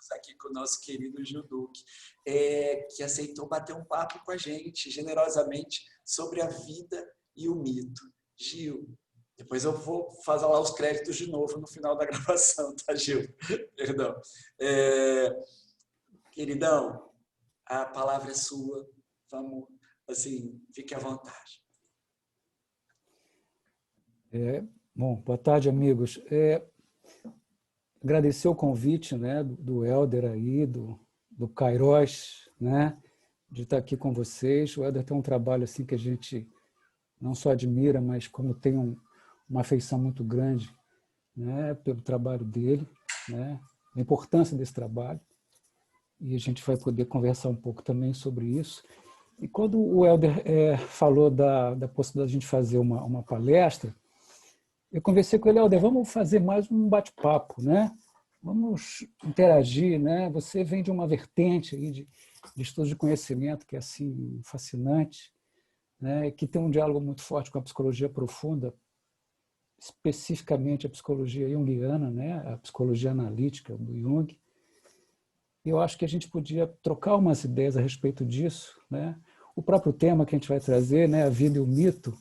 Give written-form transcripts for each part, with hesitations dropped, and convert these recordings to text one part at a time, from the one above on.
estamos aqui com o nosso querido Gil Duque, que aceitou bater um papo com a gente, generosamente, sobre a vida e o mito. Gil, depois eu vou fazer lá os créditos de novo no final da gravação, tá, Gil? Perdão. Queridão, a palavra é sua. Vamos, assim, fique à vontade. Bom, boa tarde, amigos. Agradecer o convite, né, do Hélder aí, do Cairós, né, de estar aqui com vocês. O Hélder tem um trabalho assim que a gente não só admira, mas como tem uma afeição muito grande, né, pelo trabalho dele, né, a importância desse trabalho. E a gente vai poder conversar um pouco também sobre isso. E quando o Hélder falou da possibilidade de a gente fazer uma palestra, eu conversei com ele, Hélder, vamos fazer mais um bate-papo, né? Vamos interagir, né? Você vem de uma vertente aí de estudo de conhecimento que é assim fascinante, né? Que tem um diálogo muito forte com a psicologia profunda, especificamente a psicologia junguiana, né? A psicologia analítica do Jung. E eu acho que a gente podia trocar umas ideias a respeito disso, né? O próprio tema que a gente vai trazer, né? A vida e o mito,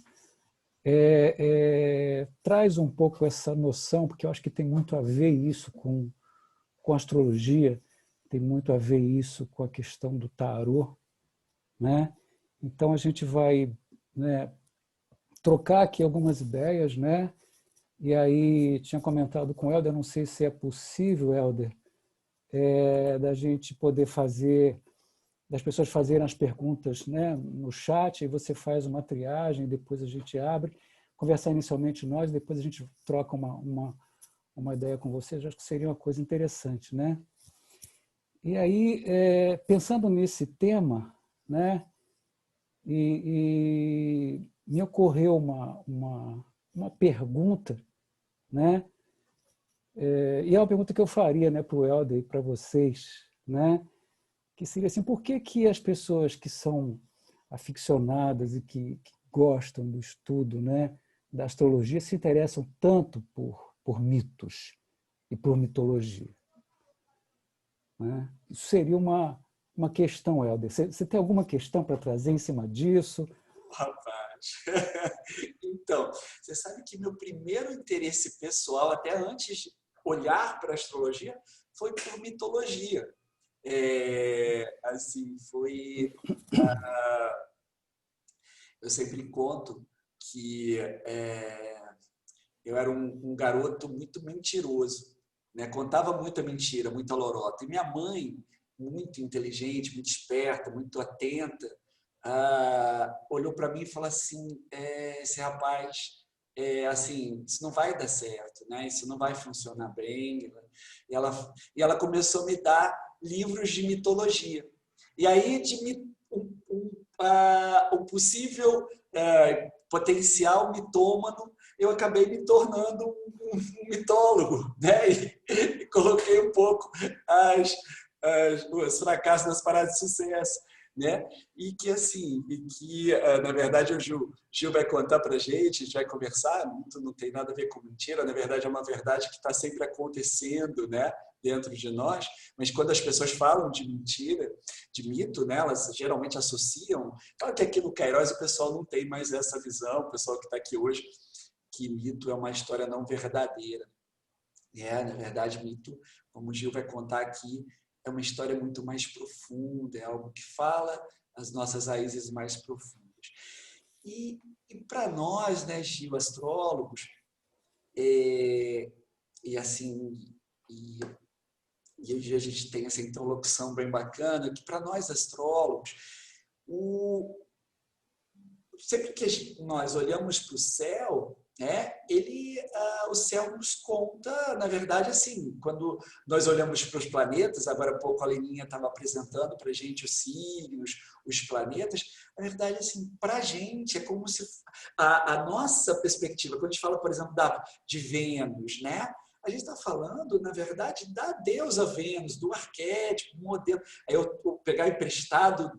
traz um pouco essa noção, porque eu acho que tem muito a ver isso com a astrologia, tem muito a ver isso com a questão do tarô, né? Então a gente vai, né, trocar aqui algumas ideias, né? E aí tinha comentado com o Hélder, não sei se é possível, Hélder, da gente poder fazer, das pessoas fazerem as perguntas, né, no chat, e você faz uma triagem, depois a gente abre, conversar inicialmente nós, depois a gente troca uma ideia com vocês, acho que seria uma coisa interessante, né? E aí, pensando nesse tema, né, e me ocorreu uma pergunta, né, e é uma pergunta que eu faria, né, para o Hélder e para vocês, né, que seria assim, por que as pessoas que são aficionadas e que gostam do estudo, né, da astrologia se interessam tanto por mitos e por mitologia? Né? Isso seria uma questão, Hélder. Você tem alguma questão para trazer em cima disso? Rapaz, então, você sabe que meu primeiro interesse pessoal, até antes de olhar para a astrologia, foi por mitologia. Assim, foi... eu sempre conto que eu era um garoto muito mentiroso, né? Contava muita mentira, muita lorota. E minha mãe, muito inteligente, muito esperta, muito atenta, olhou para mim e falou assim, esse rapaz, assim, isso não vai dar certo, né? Isso não vai funcionar bem. E ela começou a me dar livros de mitologia. E aí, o possível potencial mitômano, eu acabei me tornando um mitólogo, né? E coloquei um pouco os fracassos das paradas de sucesso, né? E que, assim, na verdade, o Gil vai contar para a gente vai conversar, não tem nada a ver com mentira, na verdade, é uma verdade que está sempre acontecendo, né? Dentro de nós, mas quando as pessoas falam de mentira, de mito, né, elas geralmente associam. Claro que aqui no Cairós o pessoal não tem mais essa visão, o pessoal que está aqui hoje, que mito é uma história não verdadeira. Na verdade, mito, como o Gil vai contar aqui, é uma história muito mais profunda, é algo que fala as nossas raízes mais profundas. E para nós, né, Gil, astrólogos, e assim, e hoje a gente tem essa interlocução bem bacana, que para nós astrólogos, sempre que nós olhamos para o céu, né, o céu nos conta, na verdade, assim, quando nós olhamos para os planetas, agora há pouco a Leninha estava apresentando para a gente os signos, os planetas, na verdade, assim, para a gente é como se a nossa perspectiva, quando a gente fala, por exemplo, de Vênus, né, a gente está falando, na verdade, da deusa Vênus, do arquétipo, do modelo. Aí eu vou pegar emprestado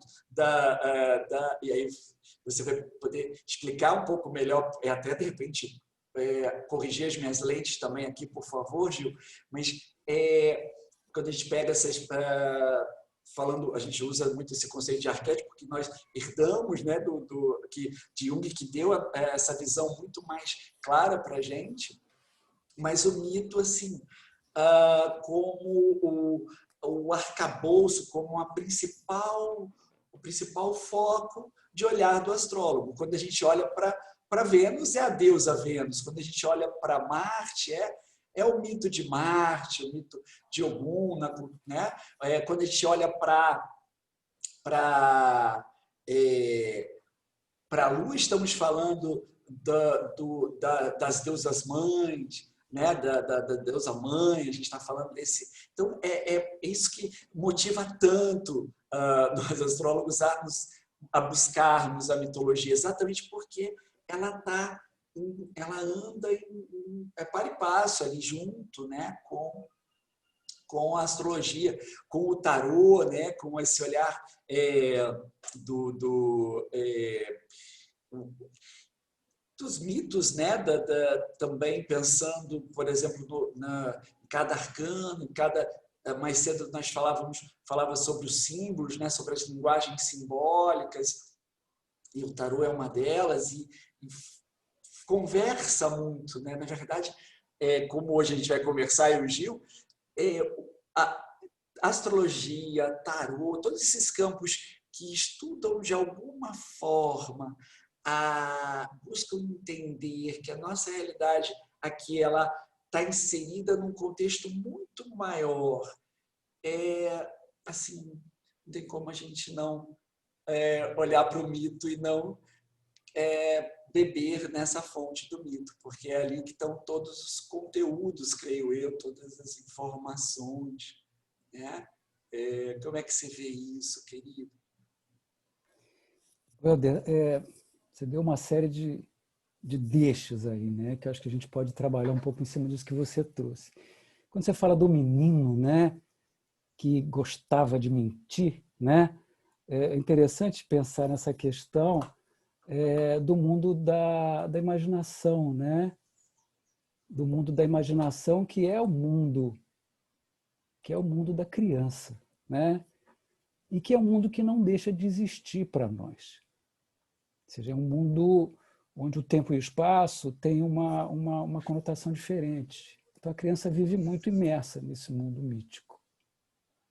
e aí você vai poder explicar um pouco melhor, até de repente corrigir as minhas lentes também aqui, por favor, Gil, mas quando a gente pega essas... falando, a gente usa muito esse conceito de arquétipo que nós herdamos, né, de Jung, que deu essa visão muito mais clara para a gente, mas o mito, assim, como o arcabouço, como o principal foco de olhar do astrólogo. Quando a gente olha para Vênus, é a deusa Vênus. Quando a gente olha para Marte, é o mito de Marte, o mito de Ogum, né? Quando a gente olha para a Lua, estamos falando das deusas mães, né? da deusa mãe, a gente está falando desse... Então, é isso que motiva tanto nós astrólogos a buscarmos a mitologia, exatamente porque ela anda par e passo ali junto, né? com a astrologia, com o tarô, né? Com esse olhar dos mitos, né? Também pensando, por exemplo, em cada arcano, mais cedo nós falava sobre os símbolos, né? Sobre as linguagens simbólicas, e o tarô é uma delas, e conversa muito, né? Na verdade, como hoje a gente vai conversar, eu e o Gil, a astrologia, tarô, todos esses campos que estudam de alguma forma, buscam entender que a nossa realidade aqui ela está inserida num contexto muito maior. Assim, não tem como a gente não olhar para o mito e não beber nessa fonte do mito, porque é ali que estão todos os conteúdos, creio eu, todas as informações, né? Como é que você vê isso, querido? Helder, você deu uma série de deixas aí, né? Que eu acho que a gente pode trabalhar um pouco em cima disso que você trouxe. Quando você fala do menino, né, que gostava de mentir, né? É interessante pensar nessa questão do mundo da imaginação, né? Do mundo da imaginação, que é o mundo da criança, né? E que é um mundo que não deixa de existir para nós. Ou seja, é um mundo onde o tempo e o espaço têm uma conotação diferente. Então, a criança vive muito imersa nesse mundo mítico,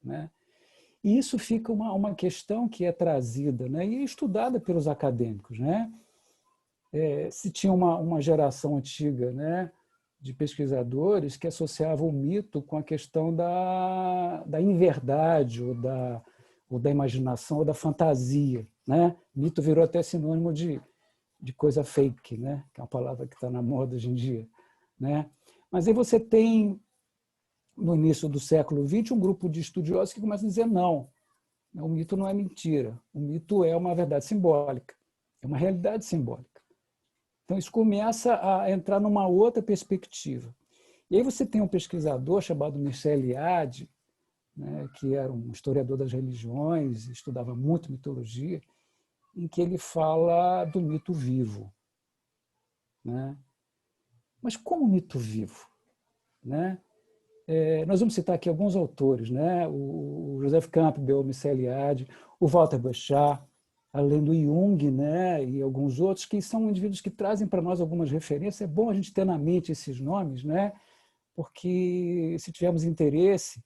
né? E isso fica uma questão que é trazida, né? E é estudada pelos acadêmicos, né? Se tinha uma geração antiga, né, de pesquisadores que associavam o mito com a questão da inverdade, ou da imaginação, ou da fantasia, né? Mito virou até sinônimo de coisa fake, né? Que é uma palavra que está na moda hoje em dia, né? Mas aí você tem, no início do século XX, um grupo de estudiosos que começam a dizer não, o mito não é mentira, o mito é uma verdade simbólica, é uma realidade simbólica. Então, isso começa a entrar numa outra perspectiva. E aí você tem um pesquisador chamado Mircea Eliade, né, que era um historiador das religiões, estudava muito mitologia, em que ele fala do mito vivo, né? Mas como mito vivo, né? Nós vamos citar aqui alguns autores, né? O Joseph Campbell, o Mircea Eliade, o Walter Beuchat, além do Jung, né, e alguns outros, que são indivíduos que trazem para nós algumas referências. É bom a gente ter na mente esses nomes, né, porque se tivermos interesse,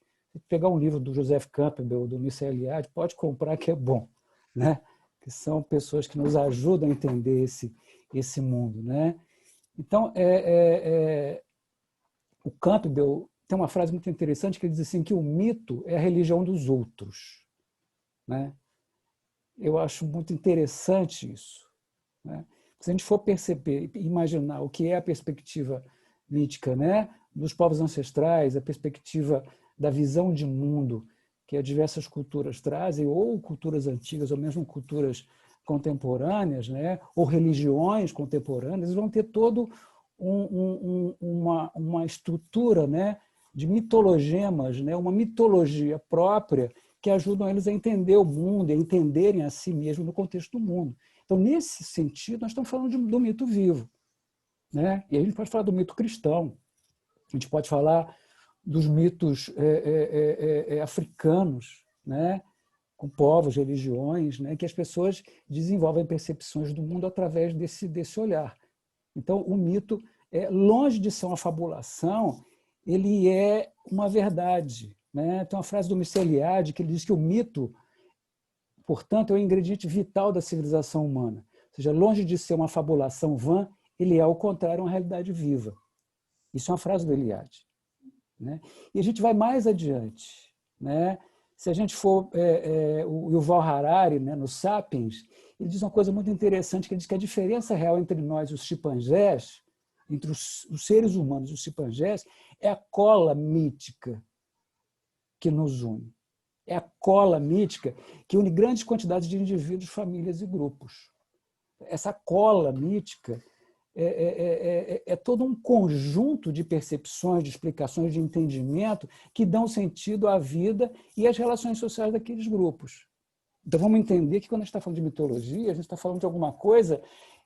pegar um livro do Joseph Campbell, do Mircea Eliade, pode comprar, que é bom, né, que são pessoas que nos ajudam a entender esse mundo, né. Então, o Campbell tem uma frase muito interessante que ele diz assim, que o mito é a religião dos outros, né. Eu acho muito interessante isso, né? Se a gente for perceber, imaginar o que é a perspectiva mítica, né, dos povos ancestrais, a perspectiva da visão de mundo que as diversas culturas trazem, ou culturas antigas, ou mesmo culturas contemporâneas, né, ou religiões contemporâneas, vão ter todo uma estrutura, né, de mitologemas, né, uma mitologia própria que ajudam eles a entender o mundo, a entenderem a si mesmo no contexto do mundo. Então, nesse sentido, nós estamos falando do mito vivo, né? E a gente pode falar do mito cristão, a gente pode falar dos mitos africanos, né? Com povos, religiões, né? Que as pessoas desenvolvem percepções do mundo através desse olhar. Então, o mito, longe de ser uma fabulação, ele é uma verdade, né? Tem uma frase do Mircea Eliade que ele diz que o mito, portanto, é o ingrediente vital da civilização humana. Ou seja, longe de ser uma fabulação vã, ele é, ao contrário, uma realidade viva. Isso é uma frase do Eliade, né? E a gente vai mais adiante, né? Se a gente for o Yuval Harari, né, no Sapiens, ele diz uma coisa muito interessante, que ele diz que a diferença real entre nós e os chimpanzés, entre os seres humanos e os chimpanzés, é a cola mítica que nos une. É a cola mítica que une grandes quantidades de indivíduos, famílias e grupos. Essa cola mítica é todo um conjunto de percepções, de explicações, de entendimento que dão sentido à vida e às relações sociais daqueles grupos. Então, vamos entender que quando a gente está falando de mitologia, a gente está falando de alguma coisa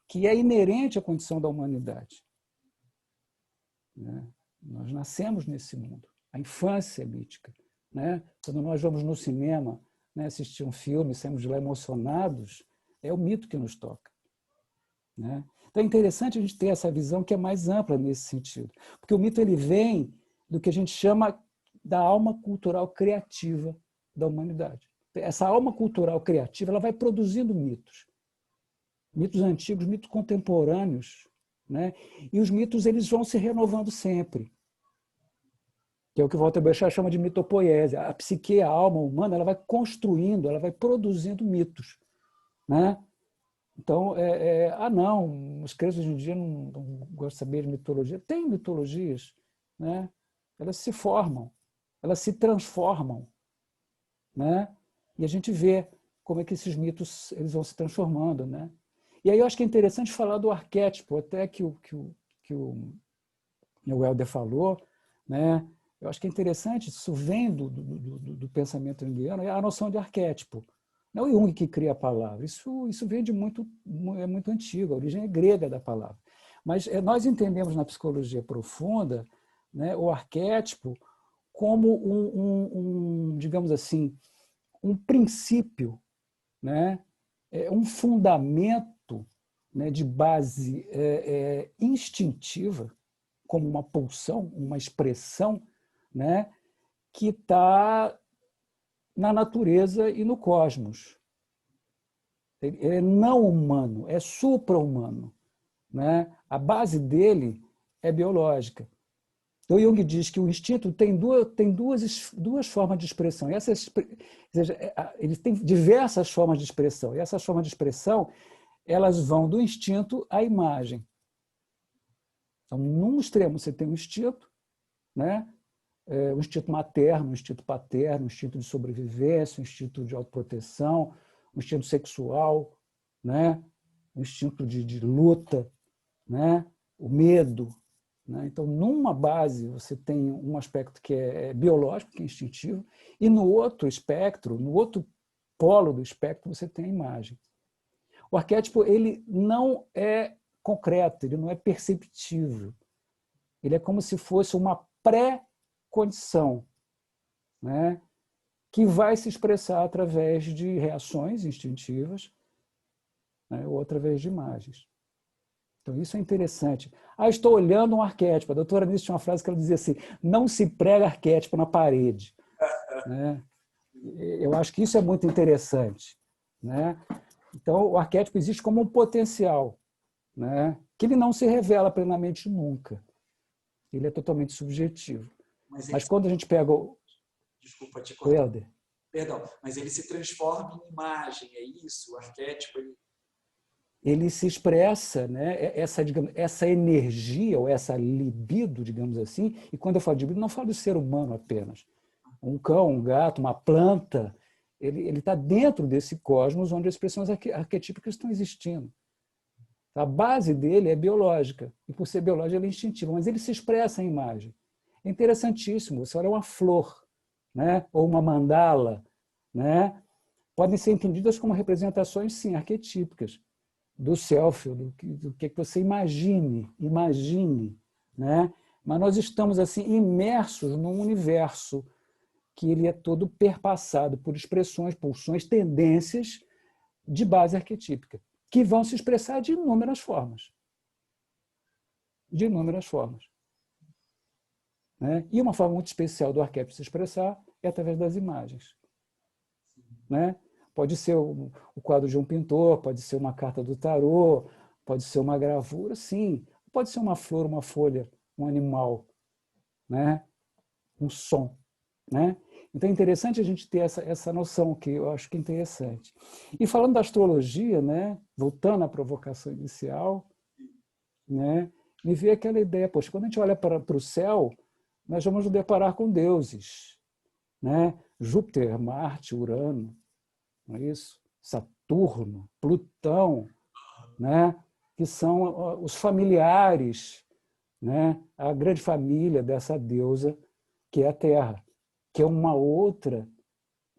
que é inerente à condição da humanidade. Né? Nós nascemos nesse mundo. A infância é mítica. Né? Quando nós vamos no cinema, né, assistir um filme, saímos de lá emocionados, é o mito que nos toca. Né? Então é interessante a gente ter essa visão que é mais ampla nesse sentido, porque o mito ele vem do que a gente chama da alma cultural criativa da humanidade. Essa alma cultural criativa ela vai produzindo mitos, mitos antigos, mitos contemporâneos, né? E os mitos eles vão se renovando sempre, que é o que Walter Benjamin chama de mitopoiese. A psique, a alma humana, ela vai construindo, ela vai produzindo mitos, né? Então, não, os crentes hoje em dia não gostam de saber de mitologia. Tem mitologias, né? Elas se formam, elas se transformam, né? E a gente vê como é que esses mitos eles vão se transformando, né? E aí eu acho que é interessante falar do arquétipo, até que o Helder falou, né? Eu acho que é interessante, isso vem do pensamento junguiano, é a noção de arquétipo. Não é o Jung que cria a palavra, isso vem é muito antigo, a origem é grega da palavra. Mas nós entendemos na psicologia profunda, né, o arquétipo como digamos assim, um princípio, né, um fundamento, né, de base instintiva, como uma pulsão, uma expressão, né, que está na natureza e no cosmos. É não humano, é supra-humano, né? A base dele é biológica. Então, Jung diz que o instinto tem duas formas de expressão. Ele tem diversas formas de expressão. E essas formas de expressão elas vão do instinto à imagem. Então, num extremo você tem o instinto, né? O instinto materno, o instinto paterno, o instinto de sobrevivência, o instinto de autoproteção, o instinto sexual, né? O instinto de luta, né? O medo. Né? Então, numa base, você tem um aspecto que é biológico, que é instintivo, e no outro espectro, no outro polo do espectro, você tem a imagem. O arquétipo ele não é concreto, ele não é perceptível. Ele é como se fosse uma pré-condição, né, que vai se expressar através de reações instintivas, né, ou através de imagens. Então, isso é interessante. Estou olhando um arquétipo. A doutora Nice tinha uma frase que ela dizia assim, não se prega arquétipo na parede. Né? Eu acho que isso é muito interessante. Né? Então, o arquétipo existe como um potencial, né, que ele não se revela plenamente nunca. Ele é totalmente subjetivo. Mas quando a gente pega o... Desculpa te cortar. Perdão, mas ele se transforma em imagem, é isso? O arquétipo... Ele se expressa, né, essa energia, ou essa libido, digamos assim, e quando eu falo de libido, não falo do ser humano apenas. Um cão, um gato, uma planta, ele está dentro desse cosmos onde as expressões arquetípicas estão existindo. A base dele é biológica, e por ser biológica ele é instintiva, mas ele se expressa em imagem. É interessantíssimo, você olha uma flor, né, ou uma mandala, né, podem ser entendidas como representações, sim, arquetípicas, do self, do que você imagine, né, Mas nós estamos assim imersos num universo que ele é todo perpassado por expressões, pulsões, tendências de base arquetípica, que vão se expressar de inúmeras formas. De inúmeras formas. Né? E uma forma muito especial do arquétipo se expressar é através das imagens. Né? Pode ser o quadro de um pintor, pode ser uma carta do tarô, pode ser uma gravura, sim. Pode ser uma flor, uma folha, um animal, né? Um som. Né? Então é interessante a gente ter essa noção, que eu acho que é interessante. E falando da astrologia, né? Voltando à provocação inicial, né? Me veio aquela ideia, poxa, quando a gente olha para o céu, nós vamos nos deparar com deuses, né? Júpiter, Marte, Urano, não é isso? Saturno, Plutão, né? Que são os familiares, né? A grande família dessa deusa que é a Terra, que é uma outra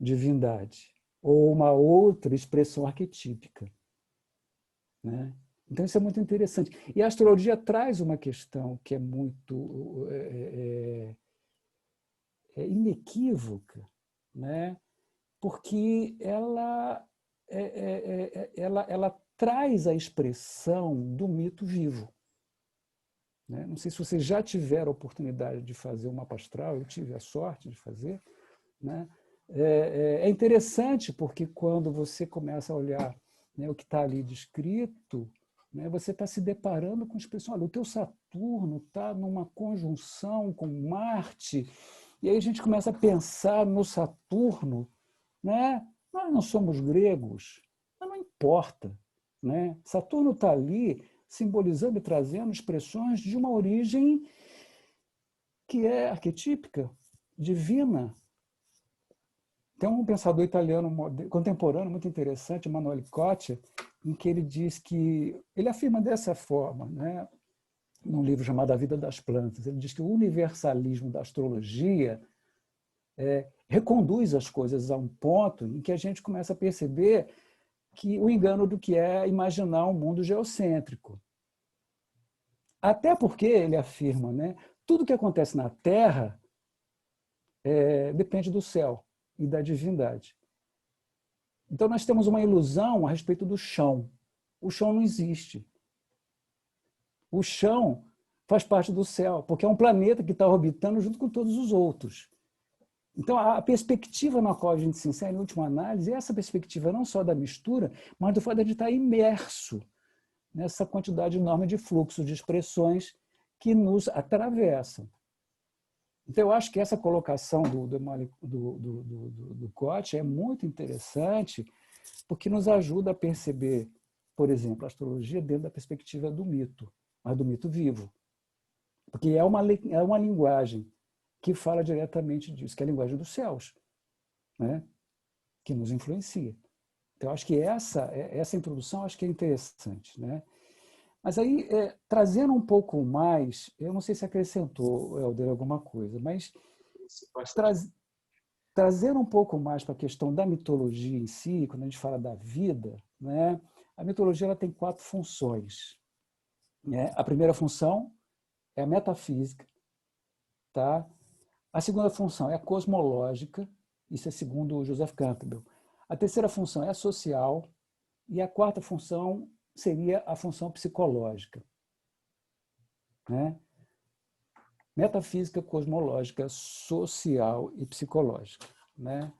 divindade ou uma outra expressão arquetípica, né? Então isso é muito interessante. E a astrologia traz uma questão que é muito inequívoca, né? Porque ela traz a expressão do mito vivo. Né? Não sei se vocês já tiveram a oportunidade de fazer um mapa astral, eu tive a sorte de fazer. Né? É interessante porque quando você começa a olhar, né, o que está ali descrito, né, você está se deparando com expressão. Olha, o teu Saturno está numa conjunção com Marte, e aí a gente começa a pensar no Saturno. Né? Nós não somos gregos, mas não importa. Né? Saturno está ali simbolizando e trazendo expressões de uma origem que é arquetípica, divina. Tem um pensador italiano contemporâneo muito interessante, Emanuele Cotta, em que ele diz que, ele afirma dessa forma, né, num livro chamado A Vida das Plantas, ele diz que o universalismo da astrologia reconduz as coisas a um ponto em que a gente começa a perceber que o engano do que é imaginar um mundo geocêntrico. Até porque, ele afirma, né, tudo que acontece na Terra depende do céu e da divindade. Então, nós temos uma ilusão a respeito do chão. O chão não existe. O chão faz parte do céu, porque é um planeta que está orbitando junto com todos os outros. Então, a perspectiva na qual a gente se insere, em última análise, é essa perspectiva não só da mistura, mas do fato de estar imerso nessa quantidade enorme de fluxo de expressões que nos atravessam. Então, eu acho que essa colocação do Cotte é muito interessante, porque nos ajuda a perceber, por exemplo, a astrologia dentro da perspectiva do mito, mas do mito vivo. Porque é uma linguagem que fala diretamente disso, que é a linguagem dos céus, né? Que nos influencia. Então, acho que essa introdução acho que é interessante. Né? Mas aí, trazendo um pouco mais, eu não sei se acrescentou, Helder, alguma coisa, mas trazendo um pouco mais para a questão da mitologia em si, quando a gente fala da vida, né? A mitologia ela tem 4 funções. Né? A primeira função é a metafísica, tá? A segunda função é a cosmológica, isso é segundo o Joseph Campbell. A terceira função é a social e a quarta função seria a função psicológica. Né? Metafísica, cosmológica, social e psicológica. Né?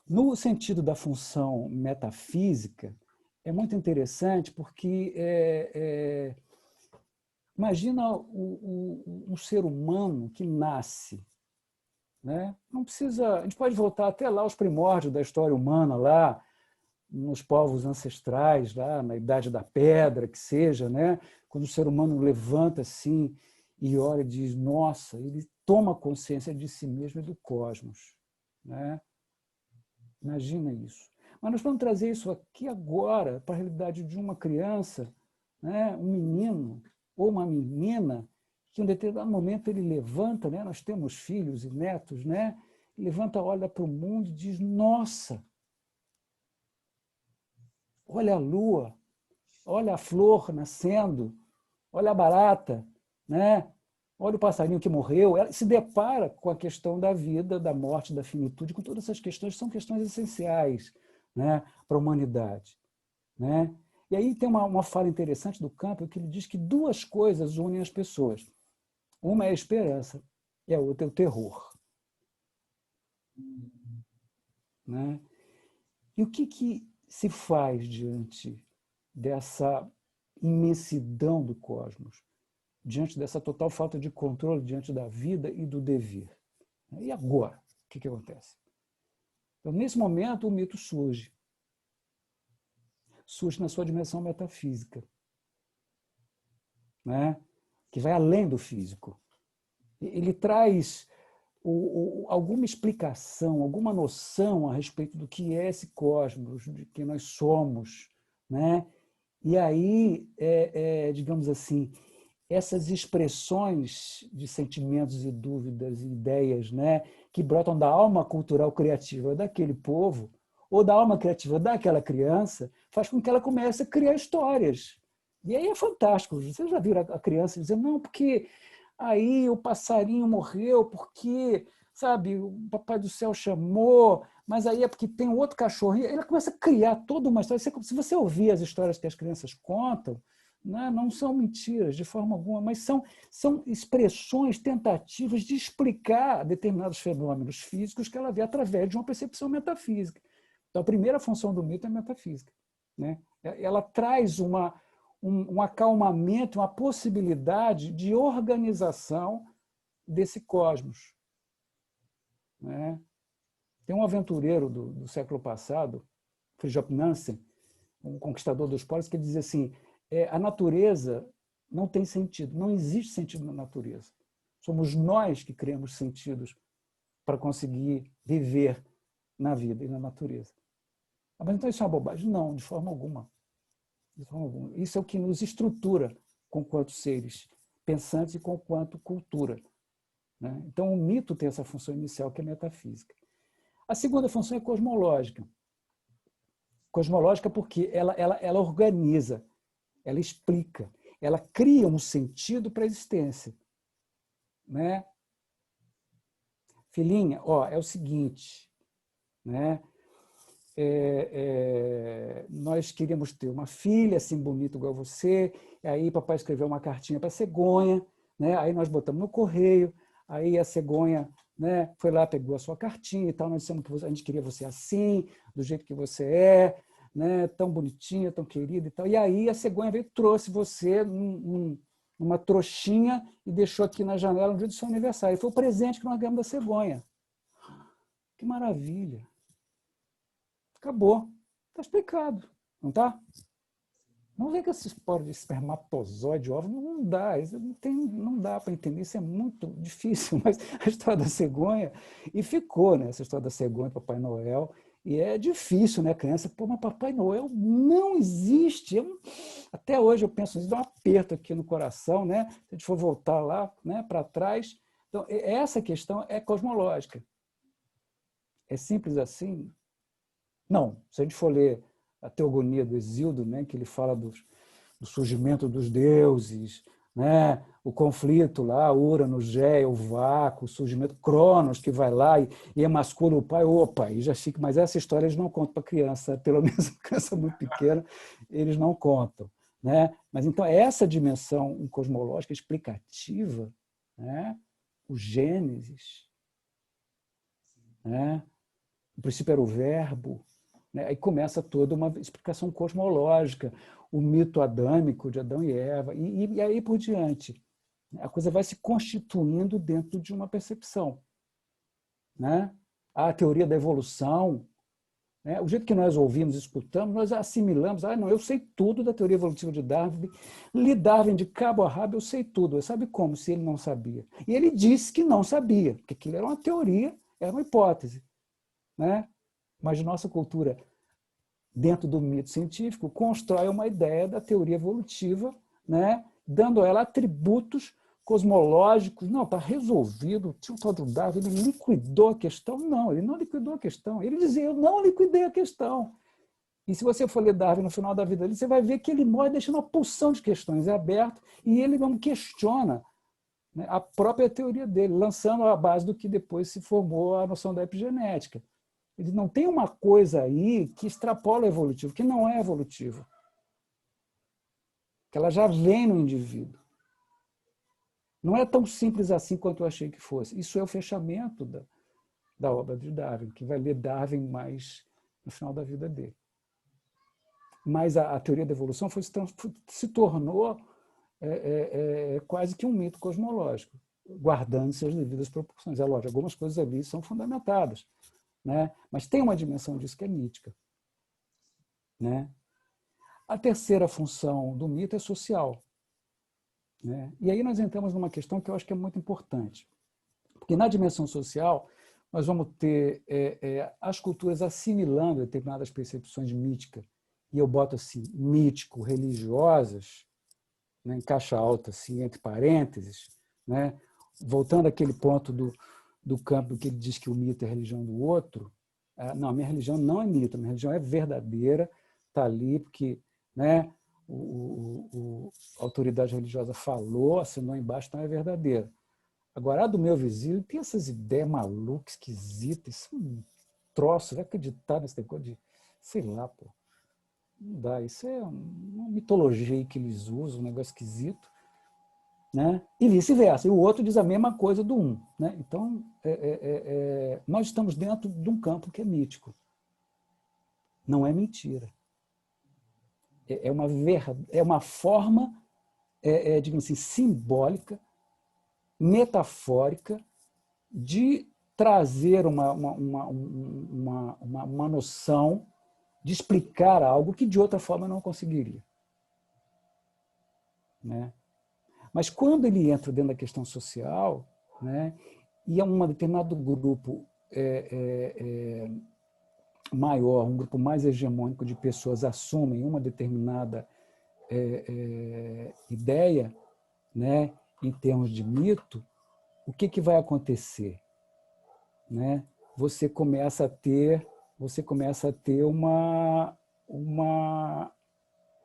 No sentido da função metafísica, é muito interessante porque imagina um ser humano que nasce. Né? Não precisa, a gente pode voltar até lá aos primórdios da história humana, lá nos povos ancestrais, lá na Idade da Pedra, que seja, né? Quando o ser humano levanta assim e olha e diz, nossa, ele toma consciência de si mesmo e do cosmos. Né? Imagina isso. Mas nós vamos trazer isso aqui agora para a realidade de uma criança, né? Um menino ou uma menina, que em um determinado momento ele levanta, né? Nós temos filhos e netos, né? Levanta, olha para o mundo e diz, nossa, olha a lua, olha a flor nascendo, olha a barata, né? olha o passarinho que morreu, ela se depara com a questão da vida, da morte, da finitude, com todas essas questões, são questões essenciais, né, para a humanidade. Né? E aí tem uma fala interessante do Campbell, que ele diz que duas coisas unem as pessoas. Uma é a esperança e a outra é o terror. Né? E o que se faz diante dessa imensidão do cosmos, diante dessa total falta de controle diante da vida e do dever? E agora? O que acontece? Então, nesse momento, o mito surge. Surge na sua dimensão metafísica, né? Que vai além do físico. Ele traz alguma explicação, alguma noção a respeito do que é esse cosmos, de quem nós somos, né? E aí, digamos assim, essas expressões de sentimentos e dúvidas e ideias, né, que brotam da alma cultural criativa daquele povo, ou da alma criativa daquela criança, faz com que ela comece a criar histórias. E aí é fantástico. Vocês já viram a criança dizendo, não, porque aí o passarinho morreu, porque, sabe, o Papai do Céu chamou, mas aí é porque tem um outro cachorro. E ela começa a criar toda uma história. Se você ouvir as histórias que as crianças contam, né, não são mentiras de forma alguma, mas são expressões, tentativas de explicar determinados fenômenos físicos que ela vê através de uma percepção metafísica. Então, a primeira função do mito é a metafísica. Né? Ela traz um acalmamento, uma possibilidade de organização desse cosmos. Né? Tem um aventureiro do século passado, Fridtjof Nansen, um conquistador dos polos, que dizia assim, a natureza não tem sentido, não existe sentido na natureza. Somos nós que criamos sentidos para conseguir viver na vida e na natureza. Mas então isso é uma bobagem? Não, de forma alguma. De forma alguma. Isso é o que nos estrutura enquanto seres pensantes e enquanto cultura. Né? Então o mito tem essa função inicial, que é metafísica. A segunda função é cosmológica. Cosmológica porque ela organiza, ela explica, ela cria um sentido para a existência. Né? Filhinha, é o seguinte, né? Nós queríamos ter uma filha assim bonita igual você, e aí papai escreveu uma cartinha para a cegonha, né? Aí nós botamos no correio, aí a cegonha, né, foi lá, pegou a sua cartinha e tal, nós dissemos que a gente queria você assim, do jeito que você é, né, tão bonitinha, tão querida e tal. E aí a cegonha veio, trouxe você numa trouxinha e deixou aqui na janela no dia do seu aniversário. E foi o presente que nós ganhamos da cegonha. Que maravilha! Acabou. Está explicado, não está? Não vê que esse história de espermatozoide, óvulo, não dá. Isso não dá para entender, isso é muito difícil. Mas a história da cegonha, e ficou, né? Essa história da cegonha, Papai Noel, e é difícil, né? A criança, mas Papai Noel não existe. Até hoje eu penso, isso dá um aperto aqui no coração, né? Se a gente for voltar lá, né, para trás. Então, essa questão é cosmológica. É simples assim? Não. Se a gente for ler a Teogonia do Hesíodo, né, que ele fala do surgimento dos deuses, né, o conflito lá, Urano, Géia, o vácuo, o surgimento Cronos, que vai lá e emascula o pai, opa, e já fica. Mas essa história eles não contam para criança, pelo menos a criança muito pequena, eles não contam. Né? Mas então essa dimensão cosmológica explicativa, né, o Gênesis, né, o princípio era o verbo, né? Aí começa toda uma explicação cosmológica, o mito adâmico de Adão e Eva, e aí por diante. A coisa vai se constituindo dentro de uma percepção. Né? A teoria da evolução, né? O jeito que nós ouvimos, escutamos, nós assimilamos, não, eu sei tudo da teoria evolutiva de Darwin, li Darwin de cabo a rabo, eu sei tudo. Sabe como, se ele não sabia? E ele disse que não sabia, que aquilo era uma teoria, era uma hipótese. Né? Mas nossa cultura, dentro do mito científico, constrói uma ideia da teoria evolutiva, né? Dando a ela atributos cosmológicos. Não, está resolvido, tinha um tal do Darwin, ele liquidou a questão. Não, ele não liquidou a questão. Ele dizia, eu não liquidei a questão. E se você for ler Darwin no final da vida dele, você vai ver que ele morre deixando uma porção de questões abertas e ele não questiona, né, a própria teoria dele, lançando a base do que depois se formou a noção da epigenética. Ele não tem uma coisa aí que extrapola o evolutivo, que não é evolutivo, que ela já vem no indivíduo. Não é tão simples assim quanto eu achei que fosse. Isso é o fechamento da obra de Darwin, que vai ler Darwin mais no final da vida dele. Mas a teoria da evolução se tornou quase que um mito cosmológico, guardando suas devidas proporções. É lógico, algumas coisas ali são fundamentadas, né? Mas tem uma dimensão disso que é mítica, né? A terceira função do mito é social, né? E aí nós entramos numa questão que eu acho que é muito importante, porque na dimensão social nós vamos ter as culturas assimilando determinadas percepções míticas, e eu boto assim, mítico-religiosas, né, em caixa alta, assim, entre parênteses, né, voltando àquele ponto do campo que ele diz que o mito é a religião do outro. Não, a minha religião não é mito, a minha religião é verdadeira, está ali porque, né, a autoridade religiosa falou, assinou embaixo, então é verdadeira. Agora, a do meu vizinho tem essas ideias malucas, esquisitas, isso é um troço, vai acreditar nesse negócio de, sei lá, pô, não dá, isso é uma mitologia que eles usam, um negócio esquisito, né? E vice-versa, e o outro diz a mesma coisa do um, né? Então, nós estamos dentro de um campo que é mítico, não é mentira. É uma forma, digamos assim, simbólica, metafórica, de trazer uma noção, de explicar algo que de outra forma não conseguiria, né? Mas quando ele entra dentro da questão social, né, e é um determinado grupo maior, um grupo mais hegemônico de pessoas assumem uma determinada ideia, né, em termos de mito, o que vai acontecer? Né? Você começa a ter uma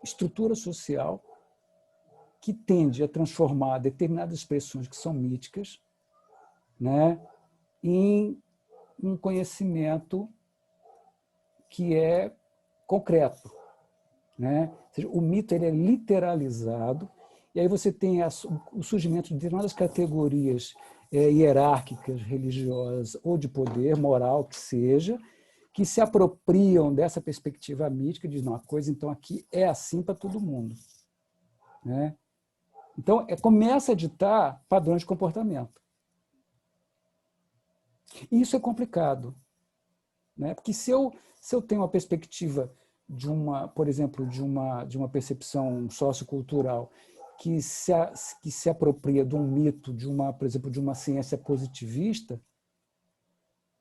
estrutura social que tende a transformar determinadas expressões que são míticas, né, em um conhecimento que é concreto, né? Ou seja, o mito ele é literalizado, e aí você tem o surgimento de determinadas categorias hierárquicas, religiosas ou de poder, moral, que seja, que se apropriam dessa perspectiva mítica e dizem, não, a coisa então aqui é assim para todo mundo, né? Então, começa a ditar padrões de comportamento. E isso é complicado, né? Porque se eu tenho uma perspectiva por exemplo, de uma percepção sociocultural que se apropria de um mito, por exemplo, de uma ciência positivista,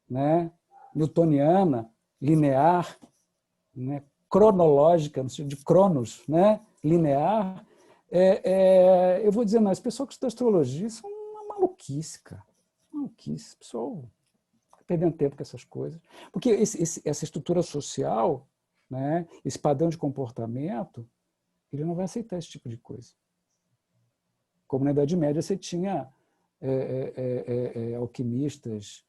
né? Newtoniana, linear, né? Cronológica, no sentido de cronos, né? Linear, eu vou dizer, não, as pessoas que estudam astrologia são uma maluquice, cara. Maluquice. O pessoal fica perdendo tempo com essas coisas. Porque essa estrutura social, né, esse padrão de comportamento, ele não vai aceitar esse tipo de coisa. Como na Idade Média você tinha alquimistas,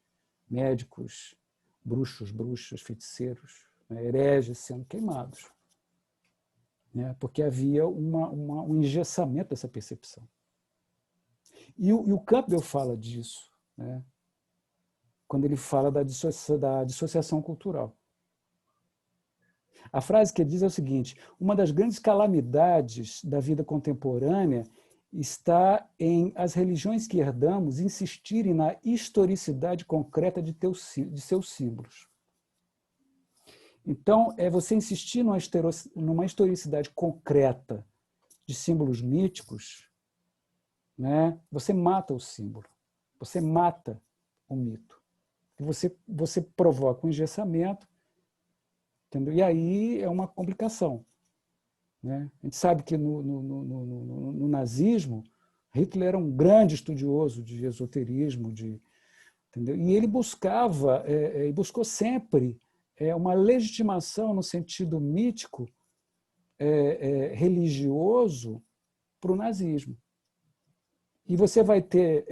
médicos, bruxos, bruxas, feiticeiros, né, hereges sendo queimados, né, porque havia um engessamento dessa percepção. E o Campbell fala disso, né, quando ele fala da dissociação cultural. A frase que ele diz é o seguinte: uma das grandes calamidades da vida contemporânea está em as religiões que herdamos insistirem na historicidade concreta de seus símbolos. Então, você insistir numa historicidade concreta de símbolos míticos, né, você mata o símbolo, você mata o mito. Você provoca um engessamento, entendeu? E aí é uma complicação, né? A gente sabe que no nazismo, Hitler era um grande estudioso de esoterismo, entendeu? E ele buscou sempre uma legitimação no sentido mítico, religioso, para o nazismo. E você vai ter,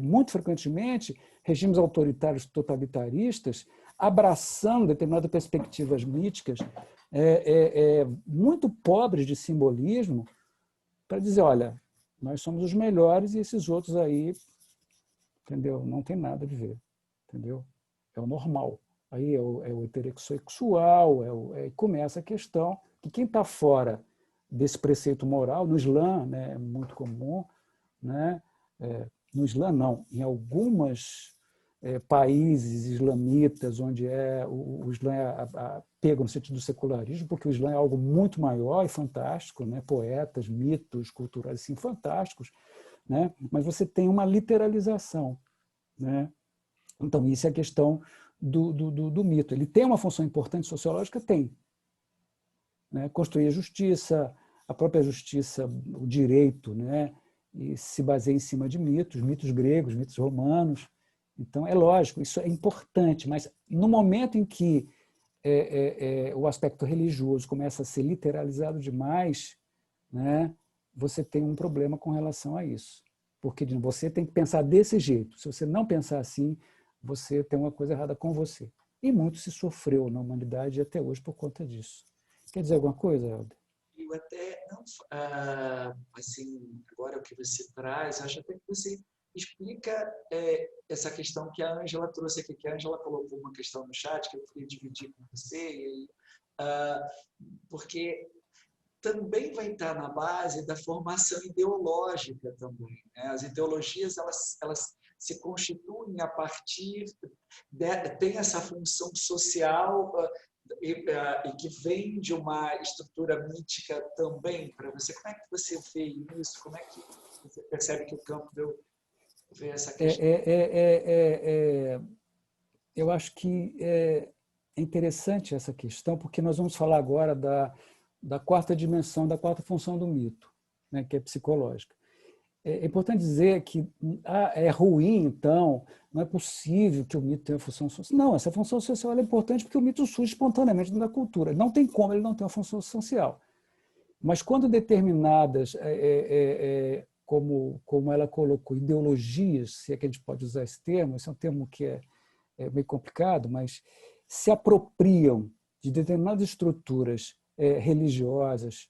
muito frequentemente, regimes autoritários totalitaristas abraçando determinadas perspectivas míticas muito pobres de simbolismo para dizer, olha, nós somos os melhores e esses outros aí, entendeu? Não tem nada a ver, entendeu? É o normal. Aí é o heterossexual, começa a questão que quem está fora desse preceito moral, no Islã, né, é muito comum, né? No Islã, não, em algumas países islamitas, onde o Islã pega no sentido do secularismo, porque o Islã é algo muito maior e fantástico, né? Poetas, mitos culturais assim, fantásticos, né? Mas você tem uma literalização. Né? Então, isso é a questão do mito. Ele tem uma função importante sociológica? Tem. Né? Construir a justiça, a própria justiça, o direito, né? E se baseia em cima de mitos gregos, mitos romanos. Então, é lógico, isso é importante, mas no momento em que o aspecto religioso começa a ser literalizado demais, né? Você tem um problema com relação a isso. Porque você tem que pensar desse jeito. Se você não pensar assim, você tem uma coisa errada com você. E muito se sofreu na humanidade até hoje por conta disso. Quer dizer alguma coisa, Helder? Eu até, não, assim, agora o que você traz, acho até que você explica essa questão que a Ângela trouxe aqui, que a Ângela colocou uma questão no chat que eu queria dividir com você, e aí, porque também vai estar na base da formação ideológica também. Né? As ideologias, elas se constituem a partir, tem essa função social e que vem de uma estrutura mítica também para você. Como é que você vê isso? Como é que você percebe que o Campbell vê essa questão? Eu acho que é interessante essa questão, porque nós vamos falar agora da quarta dimensão, da quarta função do mito, né, que é psicológica. É importante dizer que é ruim, então, não é possível que o mito tenha uma função social. Não, essa função social é importante porque o mito surge espontaneamente dentro da cultura. Não tem como ele não ter uma função social. Mas quando determinadas, como ela colocou, ideologias, se é que a gente pode usar esse termo, esse é um termo que é meio complicado, mas se apropriam de determinadas estruturas religiosas,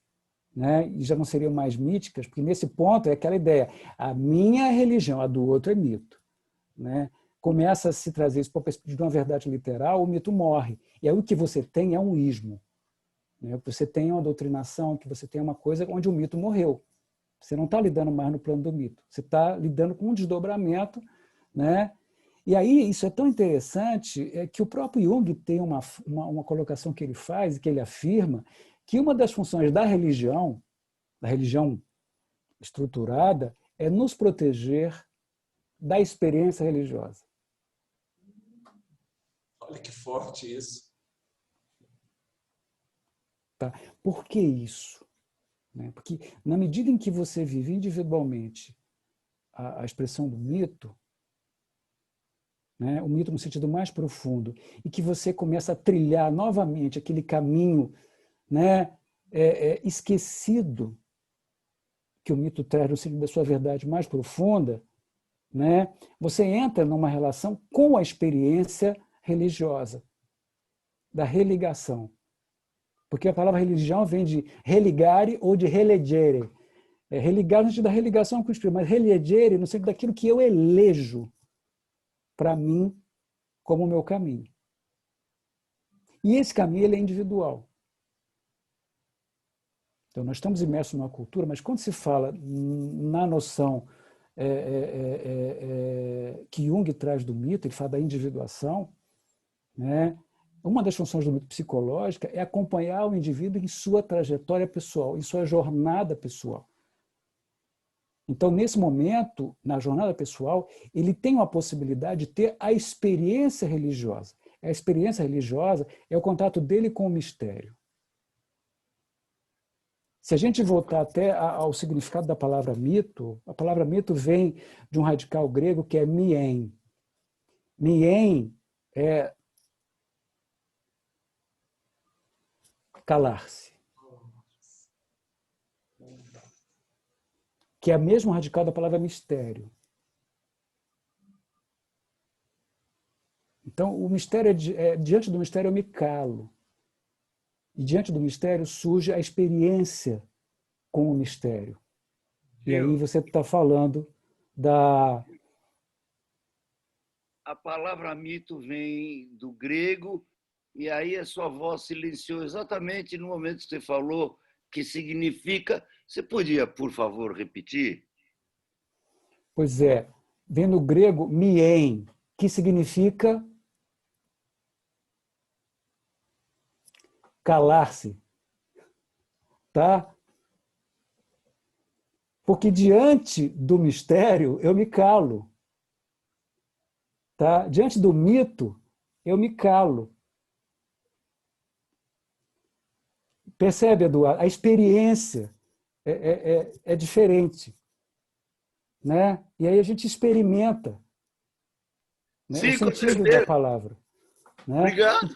né? E já não seriam mais míticas, porque nesse ponto é aquela ideia, a minha religião, a do outro é mito. Né? Começa a se trazer isso para a perspectiva de uma verdade literal, o mito morre. E aí o que você tem é um ismo. Né? Você tem uma doutrinação, que você tem uma coisa onde o mito morreu. Você não está lidando mais no plano do mito, você está lidando com um desdobramento, né? E aí isso é tão interessante que o próprio Jung tem uma colocação que ele faz, que ele afirma, que uma das funções da religião estruturada, é nos proteger da experiência religiosa. Olha que forte isso. Tá? Por que isso? Porque na medida em que você vive individualmente a expressão do mito, né, o mito no sentido mais profundo, e que você começa a trilhar novamente aquele caminho, né, esquecido que o mito traz no sentido da sua verdade mais profunda, né, você entra numa relação com a experiência religiosa, da religação. Porque a palavra religião vem de religare ou de relegere. Religar no sentido da religação com o Espírito, mas relegere no sentido daquilo que eu elejo para mim como o meu caminho. E esse caminho ele é individual. Então, nós estamos imersos numa cultura, mas quando se fala na noção que Jung traz do mito, ele fala da individuação, né? Uma das funções do mito psicológica é acompanhar o indivíduo em sua trajetória pessoal, em sua jornada pessoal. Então, nesse momento, na jornada pessoal, ele tem uma possibilidade de ter a experiência religiosa. A experiência religiosa é o contato dele com o mistério. Se a gente voltar até ao significado da palavra mito, a palavra mito vem de um radical grego que é mien. Mien é calar-se. que é a mesma radical da palavra mistério. Então, o mistério diante do mistério eu me calo. E diante do mistério surge a experiência com o mistério. E aí você está falando da... A palavra mito vem do grego, e aí a sua voz silenciou exatamente no momento que você falou, que significa... Você podia, por favor, repetir? Pois é, vem no grego mien, que significa calar-se. Tá? Porque diante do mistério eu me calo. Tá? Diante do mito eu me calo. Percebe, Eduardo? A experiência é diferente. Né? E aí a gente experimenta, né? Sim, O com sentido da certeza. palavra. Né? Obrigado.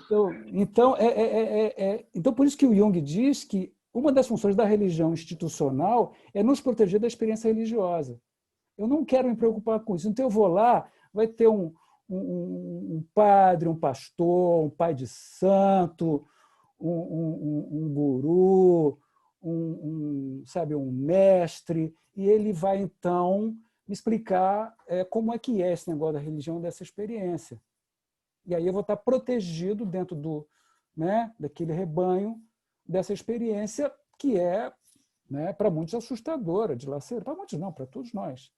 Então, por isso que o Jung diz que uma das funções da religião institucional é nos proteger da experiência religiosa. Eu não quero me preocupar com isso. Então, eu vou lá, vai ter um padre, um pastor, um pai de santo, um guru, sabe, um mestre, e ele vai, então, me explicar como é que é esse negócio da religião, dessa experiência. E aí eu vou estar protegido dentro daquele rebanho, dessa experiência que é, né, para muitos assustadora, dilacerante, para muitos não, para todos nós.